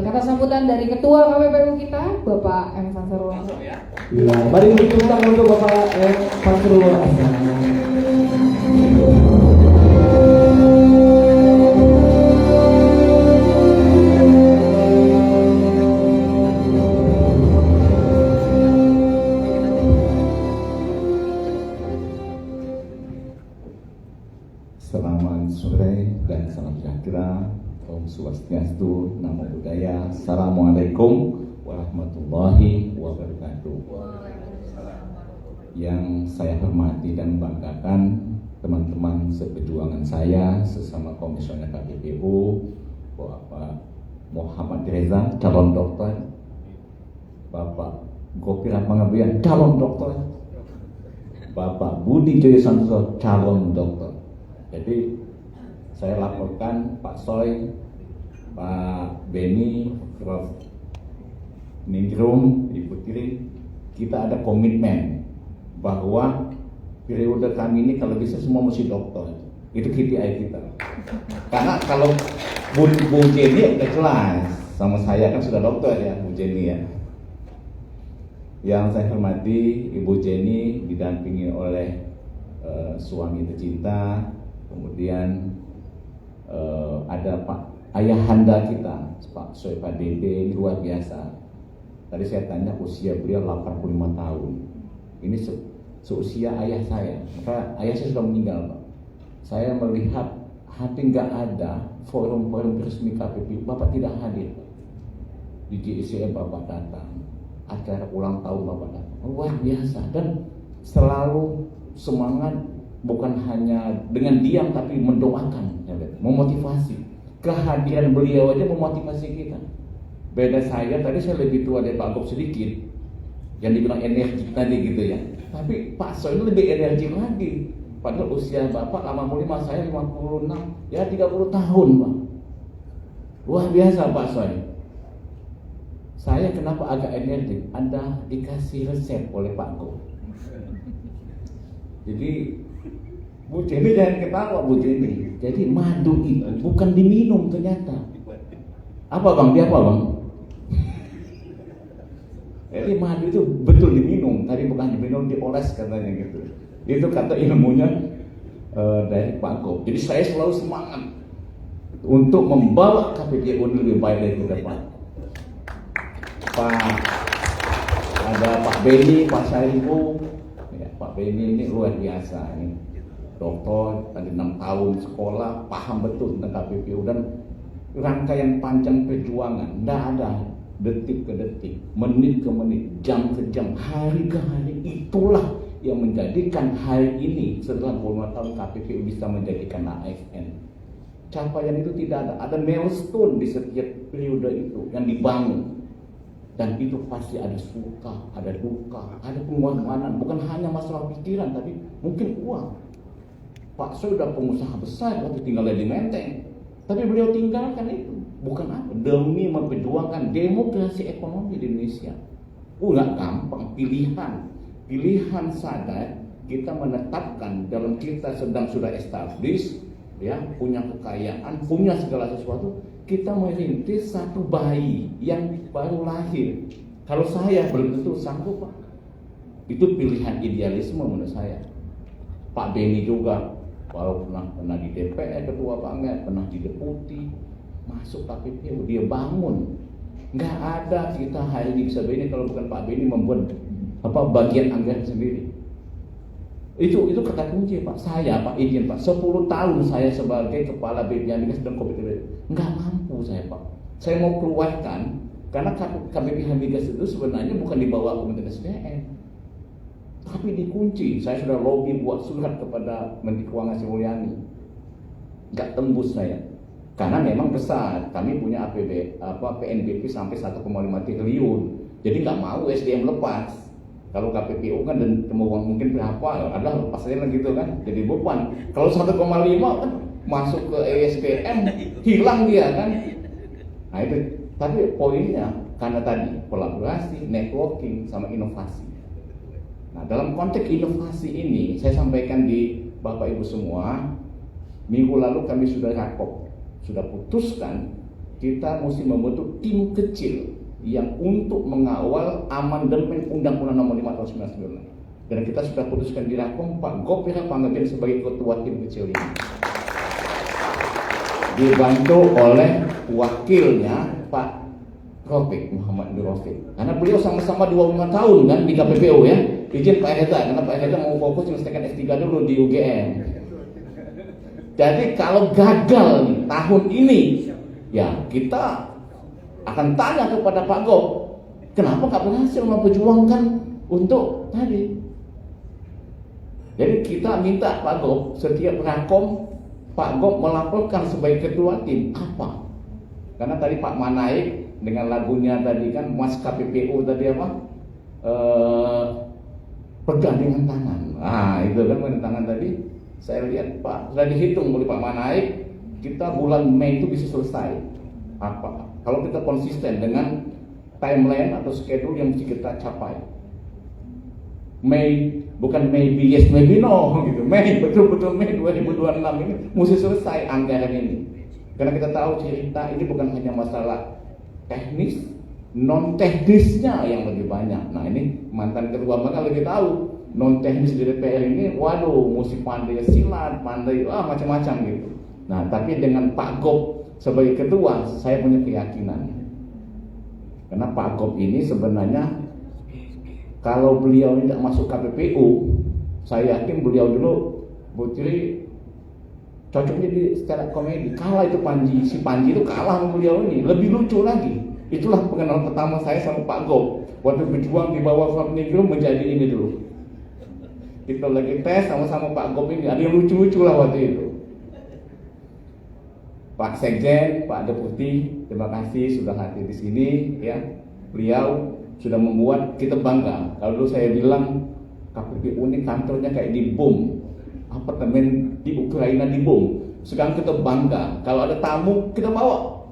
kata sambutan dari Ketua KPPU kita, Bapak M. Fansarul Hasan. Ya, mari tepuk tangan untuk Bapak M. Fansarul Hasan. Selamat sore dan salam sejahtera. Om Swastiastu, Namo Buddhaya. Assalamualaikum warahmatullahi wabarakatuh. Yang saya hormati dan banggakan teman-teman seperjuangan saya sesama komisioner KPPU, Bapak Muhammad Reza, calon dokter, Bapak Gopira Panggabean, calon dokter, Bapak Budi Joyo Santoso, calon dokter. Jadi saya laporkan Pak Soy, Pak Beni, Prof. Ningrum, Ibu Tiri, kita ada komitmen bahwa periode kami ini kalau bisa semua mesti dokter. Itu KPI kita. Karena kalau Bu Jenny udah jelas, sama saya kan sudah dokter ya, Bu Jenny ya. Yang saya hormati Ibu Jenny didampingi oleh suami tercinta, kemudian ada Pak ayahanda kita, Pak Soy, Pak Dede, ini luar biasa. Tadi saya tanya usia beliau 85 tahun. Ini seusia ayah saya. Maka ayah saya sudah meninggal, Pak. Saya melihat hampir nggak ada forum-forum resmi KPP, Bapak tidak hadir. Di GICM Bapak datang, acara ulang tahun Bapak datang, luar biasa. Dan selalu semangat, bukan hanya dengan diam tapi mendoakan, memotivasi. Kehadiran beliau aja memotivasi kita. Beda saya, tadi saya lebih tua dari Pak Gop sedikit, yang dibilang energi tadi gitu ya. Tapi Pak Soy ini lebih energi lagi. Padahal usia Bapak 85, saya 56, ya 30 tahun Pak. Luar biasa Pak Soy. Saya kenapa agak energi? Ada dikasih resep oleh Pak Gop. Jadi Bu Jenny jangan ketawa Bu Jenny. Jadi madu itu bukan diminum ternyata. Apa Bang? Dia apa Bang? Jadi madu itu betul diminum, tadi bukan diminum, dioles katanya gitu. Itu kata ilmunya dari Pak Gop. Jadi saya selalu semangat untuk membawa KPPU lebih baik dari ke depan. Ada Pak Beni, Pak Syarifu, ya, Pak Beni ini luar biasa ini. Dokter, tadi 6 tahun sekolah, paham betul tentang KPPU dan rangkaian panjang perjuangan, tidak ada detik ke detik, menit ke menit, jam ke jam, hari ke hari. Itulah yang menjadikan hari ini setelah 25 tahun KPPU bisa menjadikan ASN. Capaian itu tidak ada milestone di setiap periode itu yang dibangun. Dan itu pasti ada suka, ada duka, ada pengorbanan, bukan hanya masalah pikiran tapi mungkin uang. Pak Soy sudah pengusaha besar waktu tinggal di Menteng. Tapi beliau tinggalkan itu bukan apa? Demi memperjuangkan demokrasi ekonomi di Indonesia. Nggak gampang, pilihan sadar kita menetapkan dalam kita sedang sudah established, ya, punya kekayaan, punya segala sesuatu, kita merintis satu bayi yang baru lahir. Kalau saya belum tentu sanggup Pak. Itu pilihan idealisme menurut saya. Pak Beni juga, walau pernah di DPR ketua banget, pernah di deputi, masuk KPPU, dia bangun. Nggak ada kita hari ini bisa begini kalau bukan Pak Beni membuat bagian anggaran sendiri. Itu kata kunci Pak. Saya Pak izin Pak, 10 tahun saya sebagai kepala BPH Migas dan KPPU nggak mampu saya Pak. Saya mau keluarkan karena KPPH Migas itu sebenarnya bukan di bawah Kementerian SDM. Tapi dikunci. Saya sudah lobby buat surat kepada Menteri Keuangan Sri Mulyani. Nggak tembus saya. Karena memang besar. Kami punya PNBP sampai 1,5 triliun. Jadi nggak mau SDM lepas. Kalau KPPU kan dan uang mungkin berapa, adalah lepas aja gitu kan. Jadi beban. Kalau 1,5 kan masuk ke ESPM hilang dia kan. Nah itu. Tapi poinnya karena tadi kolaborasi, networking, sama inovasi. Nah, dalam konteks inovasi ini, saya sampaikan di Bapak Ibu semua, minggu lalu kami sudah putuskan kita mesti membentuk tim kecil yang untuk mengawal amandemen Undang-Undang Nomor 5 Tahun 1999. Dan kita sudah putuskan di Rakom Pak Gopera Panggabean sebagai ketua tim kecil ini. Dibantu oleh wakilnya Pak Rofik, Muhammad Rofik. Karena beliau sama-sama 25 tahun kan di KPPU ya. Izin Pak Reza, karena Pak Reza mau fokus menyelesaikan S3 dulu di UGM. Jadi kalau gagal nih, tahun ini, ya kita akan tanya kepada Pak Gop, kenapa nggak berhasil memperjuangkan untuk tadi. Jadi kita minta Pak Gop setiap rakom Pak Gop melaporkan sebagai ketua tim apa? Karena tadi Pak Manaik dengan lagunya tadi kan Mas KPPU tadi apa? Pergandengan tangan. Nah, itu kan pergandengan tangan tadi. Saya lihat Pak sudah dihitung oleh Pak Manaik kita bulan Mei itu bisa selesai. Apa? Kalau kita konsisten dengan timeline atau schedule yang mesti kita capai. Mei, bukan maybe yes, maybe no gitu. Mei, betul-betul Mei 2026 ini mesti selesai anggaran ini. Karena kita tahu cerita ini bukan hanya masalah teknis, non teknisnya yang lebih banyak. Nah ini mantan ketua maka lebih tahu non teknis di DPR ini, waduh, mesti pandai silat, pandai macam-macam gitu. Nah tapi dengan Pak Gop sebagai ketua, saya punya keyakinan. Karena Pak Gop ini sebenarnya kalau beliau tidak masuk KPPU, saya yakin beliau dulu Bu Tri cocoknya di secara komedi. Kalah itu si Panji itu kalah sama beliau ini, lebih lucu lagi. Itulah pengenalan pertama saya sama Pak Gop. Waktu berjuang di bawah Front Negro menjadi ini dulu. Kita lagi tes sama-sama Pak Gop ini, ada yang lucu-lucu lah waktu itu. Pak Sekjen, Pak Deputi, terima kasih sudah hadir di sini ya. Beliau sudah membuat kita bangga. Kalau dulu saya bilang KPPU ini kantornya kayak dibom, apartemen di Ukraina dibom. Sekarang kita bangga. Kalau ada tamu kita bawa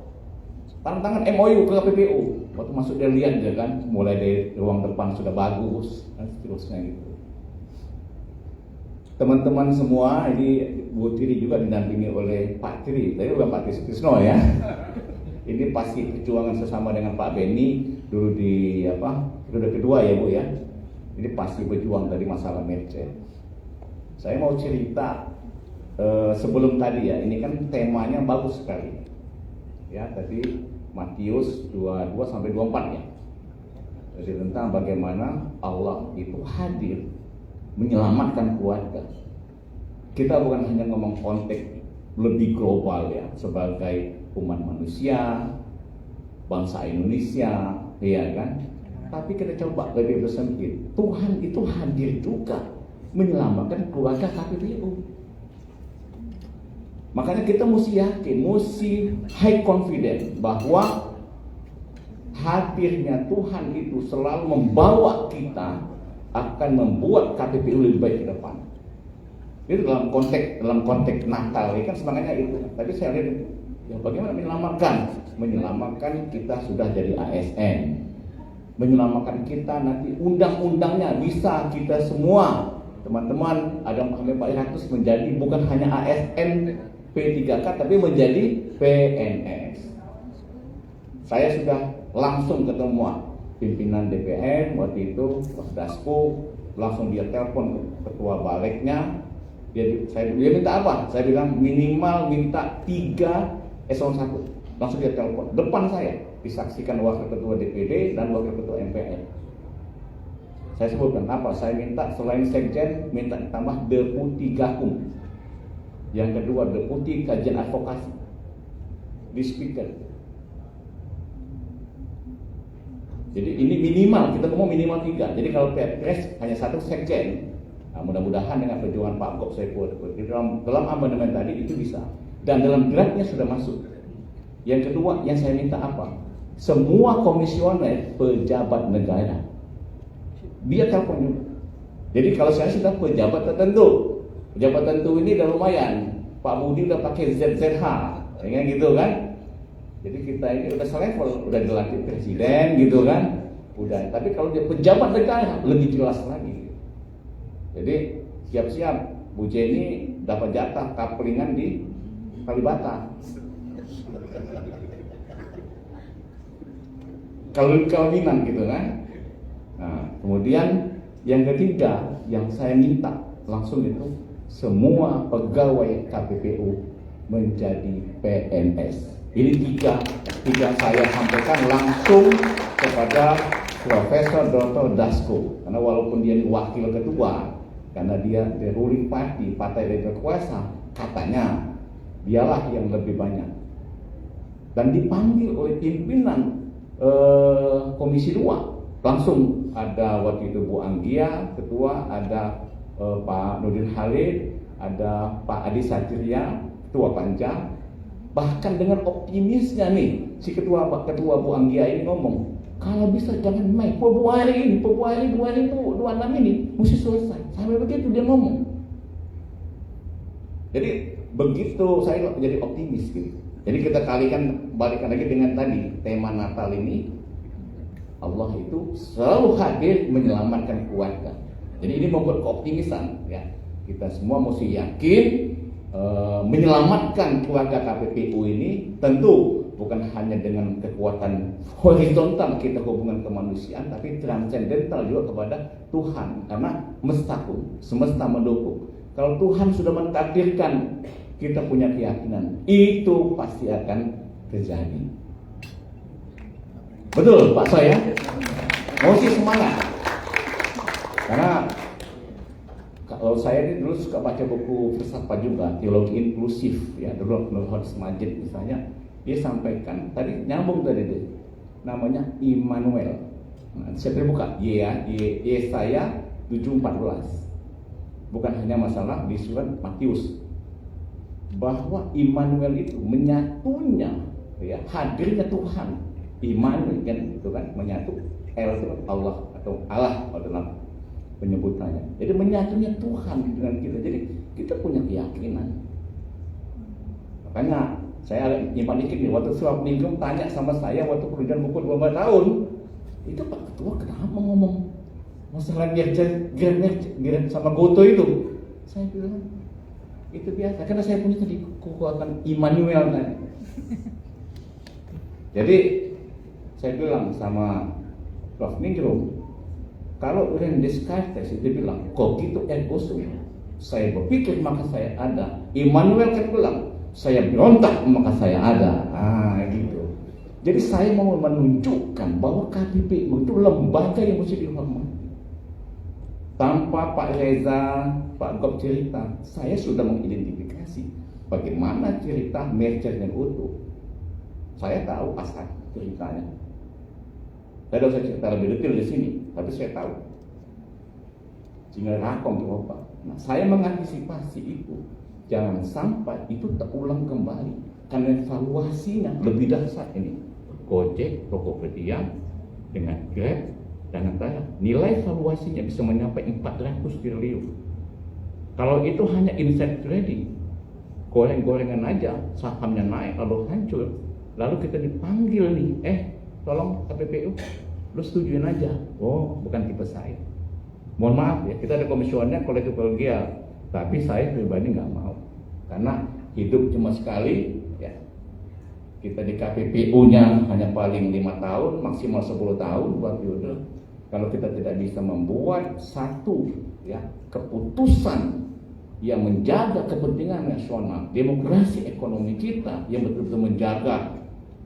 tangan MOU ke KPPU. Waktu masuk dia lihat dia kan, mulai dari ruang depan sudah bagus dan seterusnya gitu. Teman-teman semua, ini Bu Tiri juga didampingi oleh Pak Tiri, tapi bukan Pak Tisno ya. Ini pasti perjuangan sesama dengan Pak Beni dulu di periode kedua ya Bu ya. Ini pasti berjuang dari masalah medcet. Saya mau cerita sebelum tadi ya, ini kan temanya bagus sekali. Ya, tadi Matius 22 sampai 24 ya. Jadi tentang bagaimana Allah itu hadir menyelamatkan keluarga. Kita bukan hanya ngomong konteks lebih global ya, sebagai umat manusia, bangsa Indonesia, ya kan? Tapi kita coba lebih bersempit. Tuhan itu hadir juga menyelamatkan keluarga KPPU. Makanya kita mesti yakin, mesti high confidence bahwa hadirnya Tuhan itu selalu membawa kita akan membuat KPPU lebih baik ke depan. Itu dalam konteks Natal ini kan semangatnya itu. Tapi saya lihat ya bagaimana menyelamatkan kita sudah jadi ASN, menyelamatkan kita nanti undang-undangnya bisa kita semua teman-teman ada kami Pak Iratus menjadi bukan hanya ASN P3K tapi menjadi PNS. Saya sudah langsung ketemu pimpinan DPR waktu itu Mas Dasko, langsung dia telepon ke ketua baliknya. Dia minta apa? Saya bilang minimal minta 3 eselon 1. Langsung dia telepon depan saya, disaksikan wakil ketua DPD dan wakil ketua MPR. Saya sebutkan apa? Saya minta selain sekjen minta tambah deputi gakum. Yang kedua deputi kajian advokasi di speaker. Jadi ini minimal, kita ngomong minimal 3. Jadi kalau Perpres hanya 1 sekjen. Nah, mudah-mudahan dengan perjuangan Pak Gop Saiful dalam amandemen tadi itu bisa. Dan dalam draftnya sudah masuk. Yang kedua yang saya minta apa? Semua komisioner pejabat negara dia telepon juga. Jadi kalau saya sudah pejabat tertentu ini udah lumayan. Pak Budi udah pakai ZZH, ya gitu kan? Jadi kita ini udah selevel, udah dilantik presiden gitu kan? Udah. Tapi kalau dia pejabat negara lebih jelas lagi. Jadi siap-siap Bu Jenny dapat jatah kapelingan di Kalibata. Kawinan gitu kan. Nah, kemudian yang ketiga yang saya minta langsung itu semua pegawai KPPU menjadi PNS. Ini tiga saya sampaikan langsung kepada Profesor Dr. Dasko. Karena walaupun dia wakil ketua, karena dia the ruling party, partai yang berkuasa, katanya dialah yang lebih banyak. Dan dipanggil oleh pimpinan Komisi 2. Langsung ada waktu itu Bu Anggia, ketua, ada Pak Nurdin Halid, ada Pak Adi Satria, ketua Panja. Bahkan dengan optimisnya nih, si ketua Bu Anggia ini ngomong, kalau bisa jangan Mei, Februari 2026 ini mesti selesai. Sampai begitu dia ngomong. Jadi begitu saya jadi optimis gitu. Jadi kita balikan lagi dengan tadi tema Natal ini, Allah itu selalu hadir menyelamatkan keluarga. Jadi ini membuat keoptimisan ya. Kita semua mesti yakin menyelamatkan keluarga KPPU ini tentu bukan hanya dengan kekuatan horizontal kita hubungan kemanusiaan, tapi transendental juga kepada Tuhan, karena semesta mendukung. Kalau Tuhan sudah mentakdirkan, kita punya keyakinan itu pasti akan terjadi. Betul Pak saya, mesti semangat. Karena kalau saya ini dulu suka baca buku filsafat juga, teologi inklusif ya, dulu Nurholis Majid misalnya, dia sampaikan tadi nyambung tadi deh, namanya Immanuel. Nah, saya buka Yesaya 7:14. Bukan hanya masalah di surat Matius, bahwa Immanuel itu menyatunya ya, hadirnya Tuhan. Immanuel kan itu kan menyatu, El itu Allah atau Allah dalam penyebutannya. Jadi menyatunya Tuhan dengan kita. Jadi kita punya keyakinan. Makanya saya nyimpan dikit nih, waktu Swab Ningrum tanya sama saya waktu pekerjaan buku 24 tahun, itu Pak Ketua kenapa ngomong masalah gerak sama Goto itu? Saya bilang itu biasa, karena saya punya tadi kekuatan Immanuel tadi. Jadi saya bilang sama Prof. Ningrum, kalau René Descartes itu bilang cogito ergo sum, saya berpikir maka saya ada. Immanuel kan bilang saya berontak maka saya ada. Gitu. Jadi saya mau menunjukkan bahwa KPPU itu lembaga yang mesti dihormati. Tanpa Pak Reza, Pak Gop cerita, saya sudah mengidentifikasi bagaimana cerita merger yang utuh. Saya tahu asal ceritanya. Saya tidak usah cerita lebih detail di sini, tapi saya tahu. Sehingga rakong Eropa. Nah, saya mengantisipasi itu. Jangan sampai itu terulang kembali. Karena evaluasinya lebih dahsyat ini. Gojek, Tokopedia, dengan Grab, dan antara nilai valuasinya bisa mencapai 400 triliun. Kalau itu hanya insight trading, goreng-gorengan aja, sahamnya naik lalu hancur, lalu kita dipanggil nih, tolong KPPU, lu setujuin aja. Oh, bukan tipe saya. Mohon maaf ya, kita ada komisionernya kolektif kolegial, tapi saya pribadi nggak mau, karena hidup cuma sekali. Ya, kita di KPPU-nya hanya paling 5 tahun, maksimal 10 tahun buat periode. Kalau kita tidak bisa membuat satu ya keputusan yang menjaga kepentingan nasional, demokrasi ekonomi kita yang betul-betul menjaga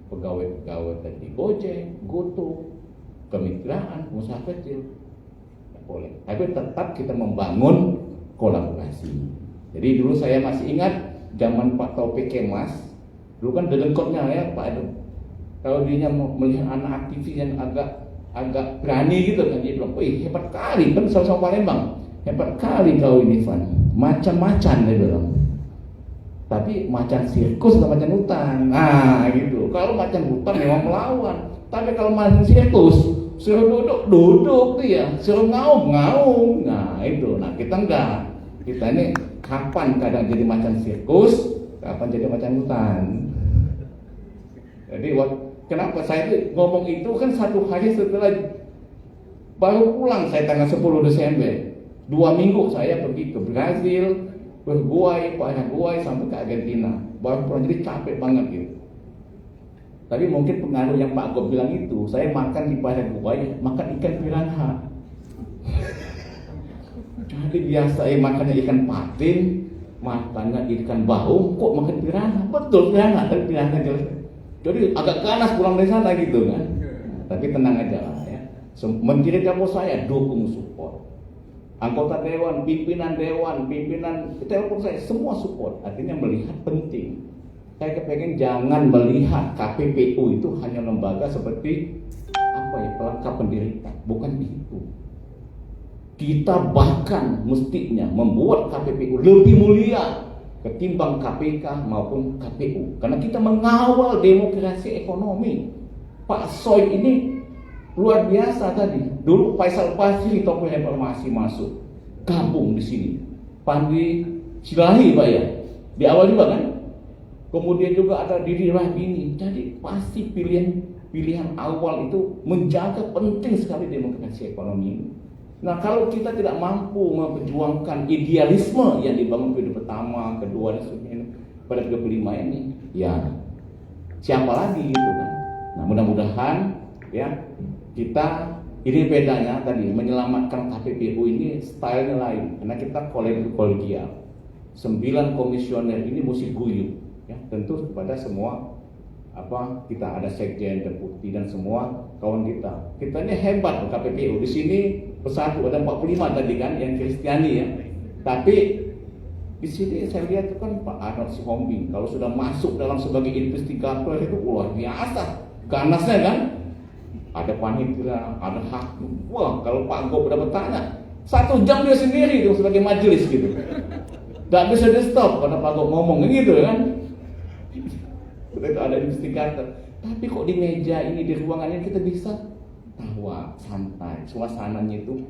pegawai-pegawai tadi Gojek, Goto, kemitraan, pengusaha kecil, tidak boleh. Tapi tetap kita membangun kolaborasi. Jadi dulu saya masih ingat zaman Pak Taufik Kemas, dulu kan dedengkotnya ya Pak Edo. Kalau dia melihat anak aktivis yang agak berani gitu kan, dia bilang, wih hebat kali, kan sama-sama Palembang, hebat kali kau ini Van, macam-macam dia bilang. Tapi macan sirkus atau macan hutan, nah gitu. Kalau macan hutan memang melawan, tapi kalau macan sirkus suruh duduk dia, suruh ngaum. Nah itu, nah kita enggak. Kita ini kapan kadang jadi macan sirkus, kapan jadi macan hutan. Jadi kenapa saya ngomong itu kan satu hari setelah baru pulang saya tanggal 10 Desember. 2 minggu saya pergi ke Brazil, Uruguay, Paraguay sampai ke Argentina. Baru pulang, jadi capek banget gitu. Tapi mungkin pengaruh yang Pak Gop bilang itu, saya makan di Paraguay, makan ikan piranha. Jadi biasa makannya ikan patin, makannya ikan baung, kok makan piranha? Betul piranha, tapi piranha jelas. Jadi agak ganas pulang dari sana gitu kan. Tapi tenang aja lah ya. Menteri kamu saya dukung support. Anggota dewan, pimpinan telepon saya semua support. Artinya melihat penting. Saya kepengen jangan melihat KPPU itu hanya lembaga seperti pelengkap penderita. Bukan itu. Kita bahkan mestinya membuat KPPU lebih mulia ketimbang KPK maupun KPU, karena kita mengawal demokrasi ekonomi. Pak Soy ini luar biasa tadi. Dulu Faisal Basri tokoh reformasi masuk, gabung di sini. Pandi Silahi Pak ya, di awal juga kan. Kemudian juga ada Didi Rahbini. Jadi pasti pilihan awal itu menjaga penting sekali demokrasi ekonomi ini. Nah, kalau kita tidak mampu memperjuangkan idealisme yang dibangun periode pertama, kedua, dan sebagainya pada periode kelima ini, ya siapa lagi gitu kan. Nah, mudah-mudahan ya kita, ini bedanya tadi menyelamatkan KPPU ini stylenya lain, karena kita kolegial. 9 komisioner ini mesti guyup, ya tentu kepada semua kita ada sekjen, deputi dan semua kawan kita. Kita ini hebat loh KPPU. Di sini persatu ada 45 tadi kan yang Kristiani ya. Tapi di sini saya lihat itu kan Pak Arnold Sihombing kalau sudah masuk dalam sebagai investigator itu luar biasa ganasnya kan. Ada panitia, ada hakim. Wah, kalau Pak Gop udah bertanya 1 jam dia sendiri itu sebagai majelis gitu. Gak bisa di stop karena Pak Gop ngomong gitu kan. Begitu ada investigator. Tapi kok di meja ini, di ruangan ini kita bisa tawa, santai, suasananya itu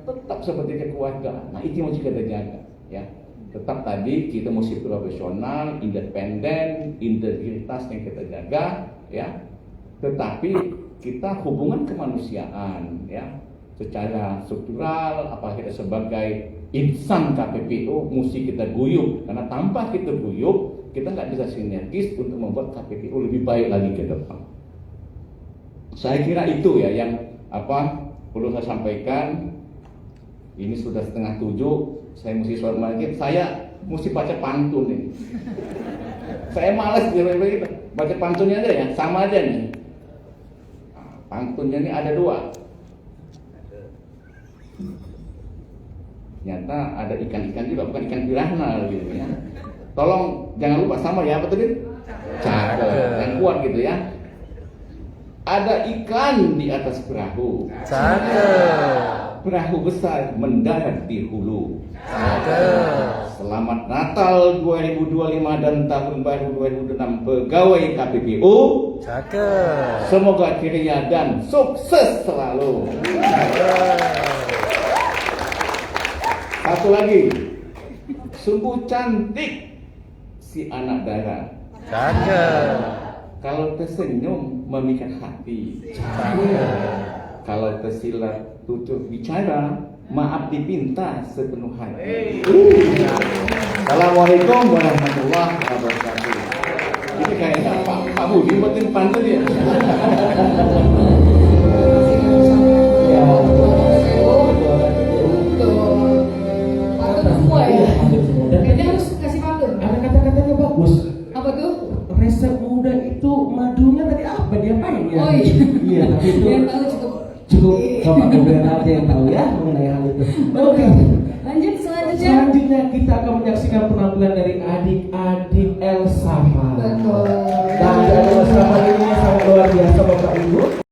tetap seperti kekeluargaan. Nah, itu yang mesti kita jaga, ya. Tetap tadi kita mesti profesional, independen, integritas yang kita jaga, ya. Tetapi kita hubungan kemanusiaan, ya, secara struktural, apakah kita sebagai insan KPPU mesti kita guyup, karena tanpa kita guyup kita nggak bisa sinergis untuk membuat KPPU lebih baik lagi ke depan. Saya kira itu ya yang perlu saya sampaikan. Ini sudah 6:30, saya mesti sholat maghrib, saya mesti baca pantun nih. Saya malas gitu, baca pantunnya aja ya, sama aja nih. Pantunnya ini ada 2. Ternyata ada ikan-ikan juga, bukan ikan piranha gitu ya. Tolong jangan lupa sama ya, apa tadi? Cakep, yang kuat gitu ya. Ada ikan di atas perahu. Cakep. Perahu besar mendarat di hulu. Cakep. Selamat Natal 2025 dan tahun baru 2026 pegawai KPPU. Cakep. Semoga ceria dan sukses selalu. Satu lagi, sungguh cantik si anak darah. Cakep. Kalau tersenyum memikat hati. Cakep. Kalau tersilat tutur bicara, maaf dipinta sepenuh hati. Assalamualaikum warahmatullahi wabarakatuh. Ini kayaknya Pak Budi buatin pantun ya. Ya, pantun semua ya. Kayaknya harus kasih pantun. Ada kata-katanya bagus. Apa tuh? Resep muda itu madunya tadi apa dia main ya? Oh iya. Iya, tapi itu Yang tahu cukup Bapak Gubernur aja yang tahu ya mengenai hal itu. Oke. Lanjut selanjutnya. Selanjutnya kita akan menyaksikan penampilan dari adik-adik Elsa. Betul. Dan adik Elsa ini sangat luar biasa Bapak Ibu.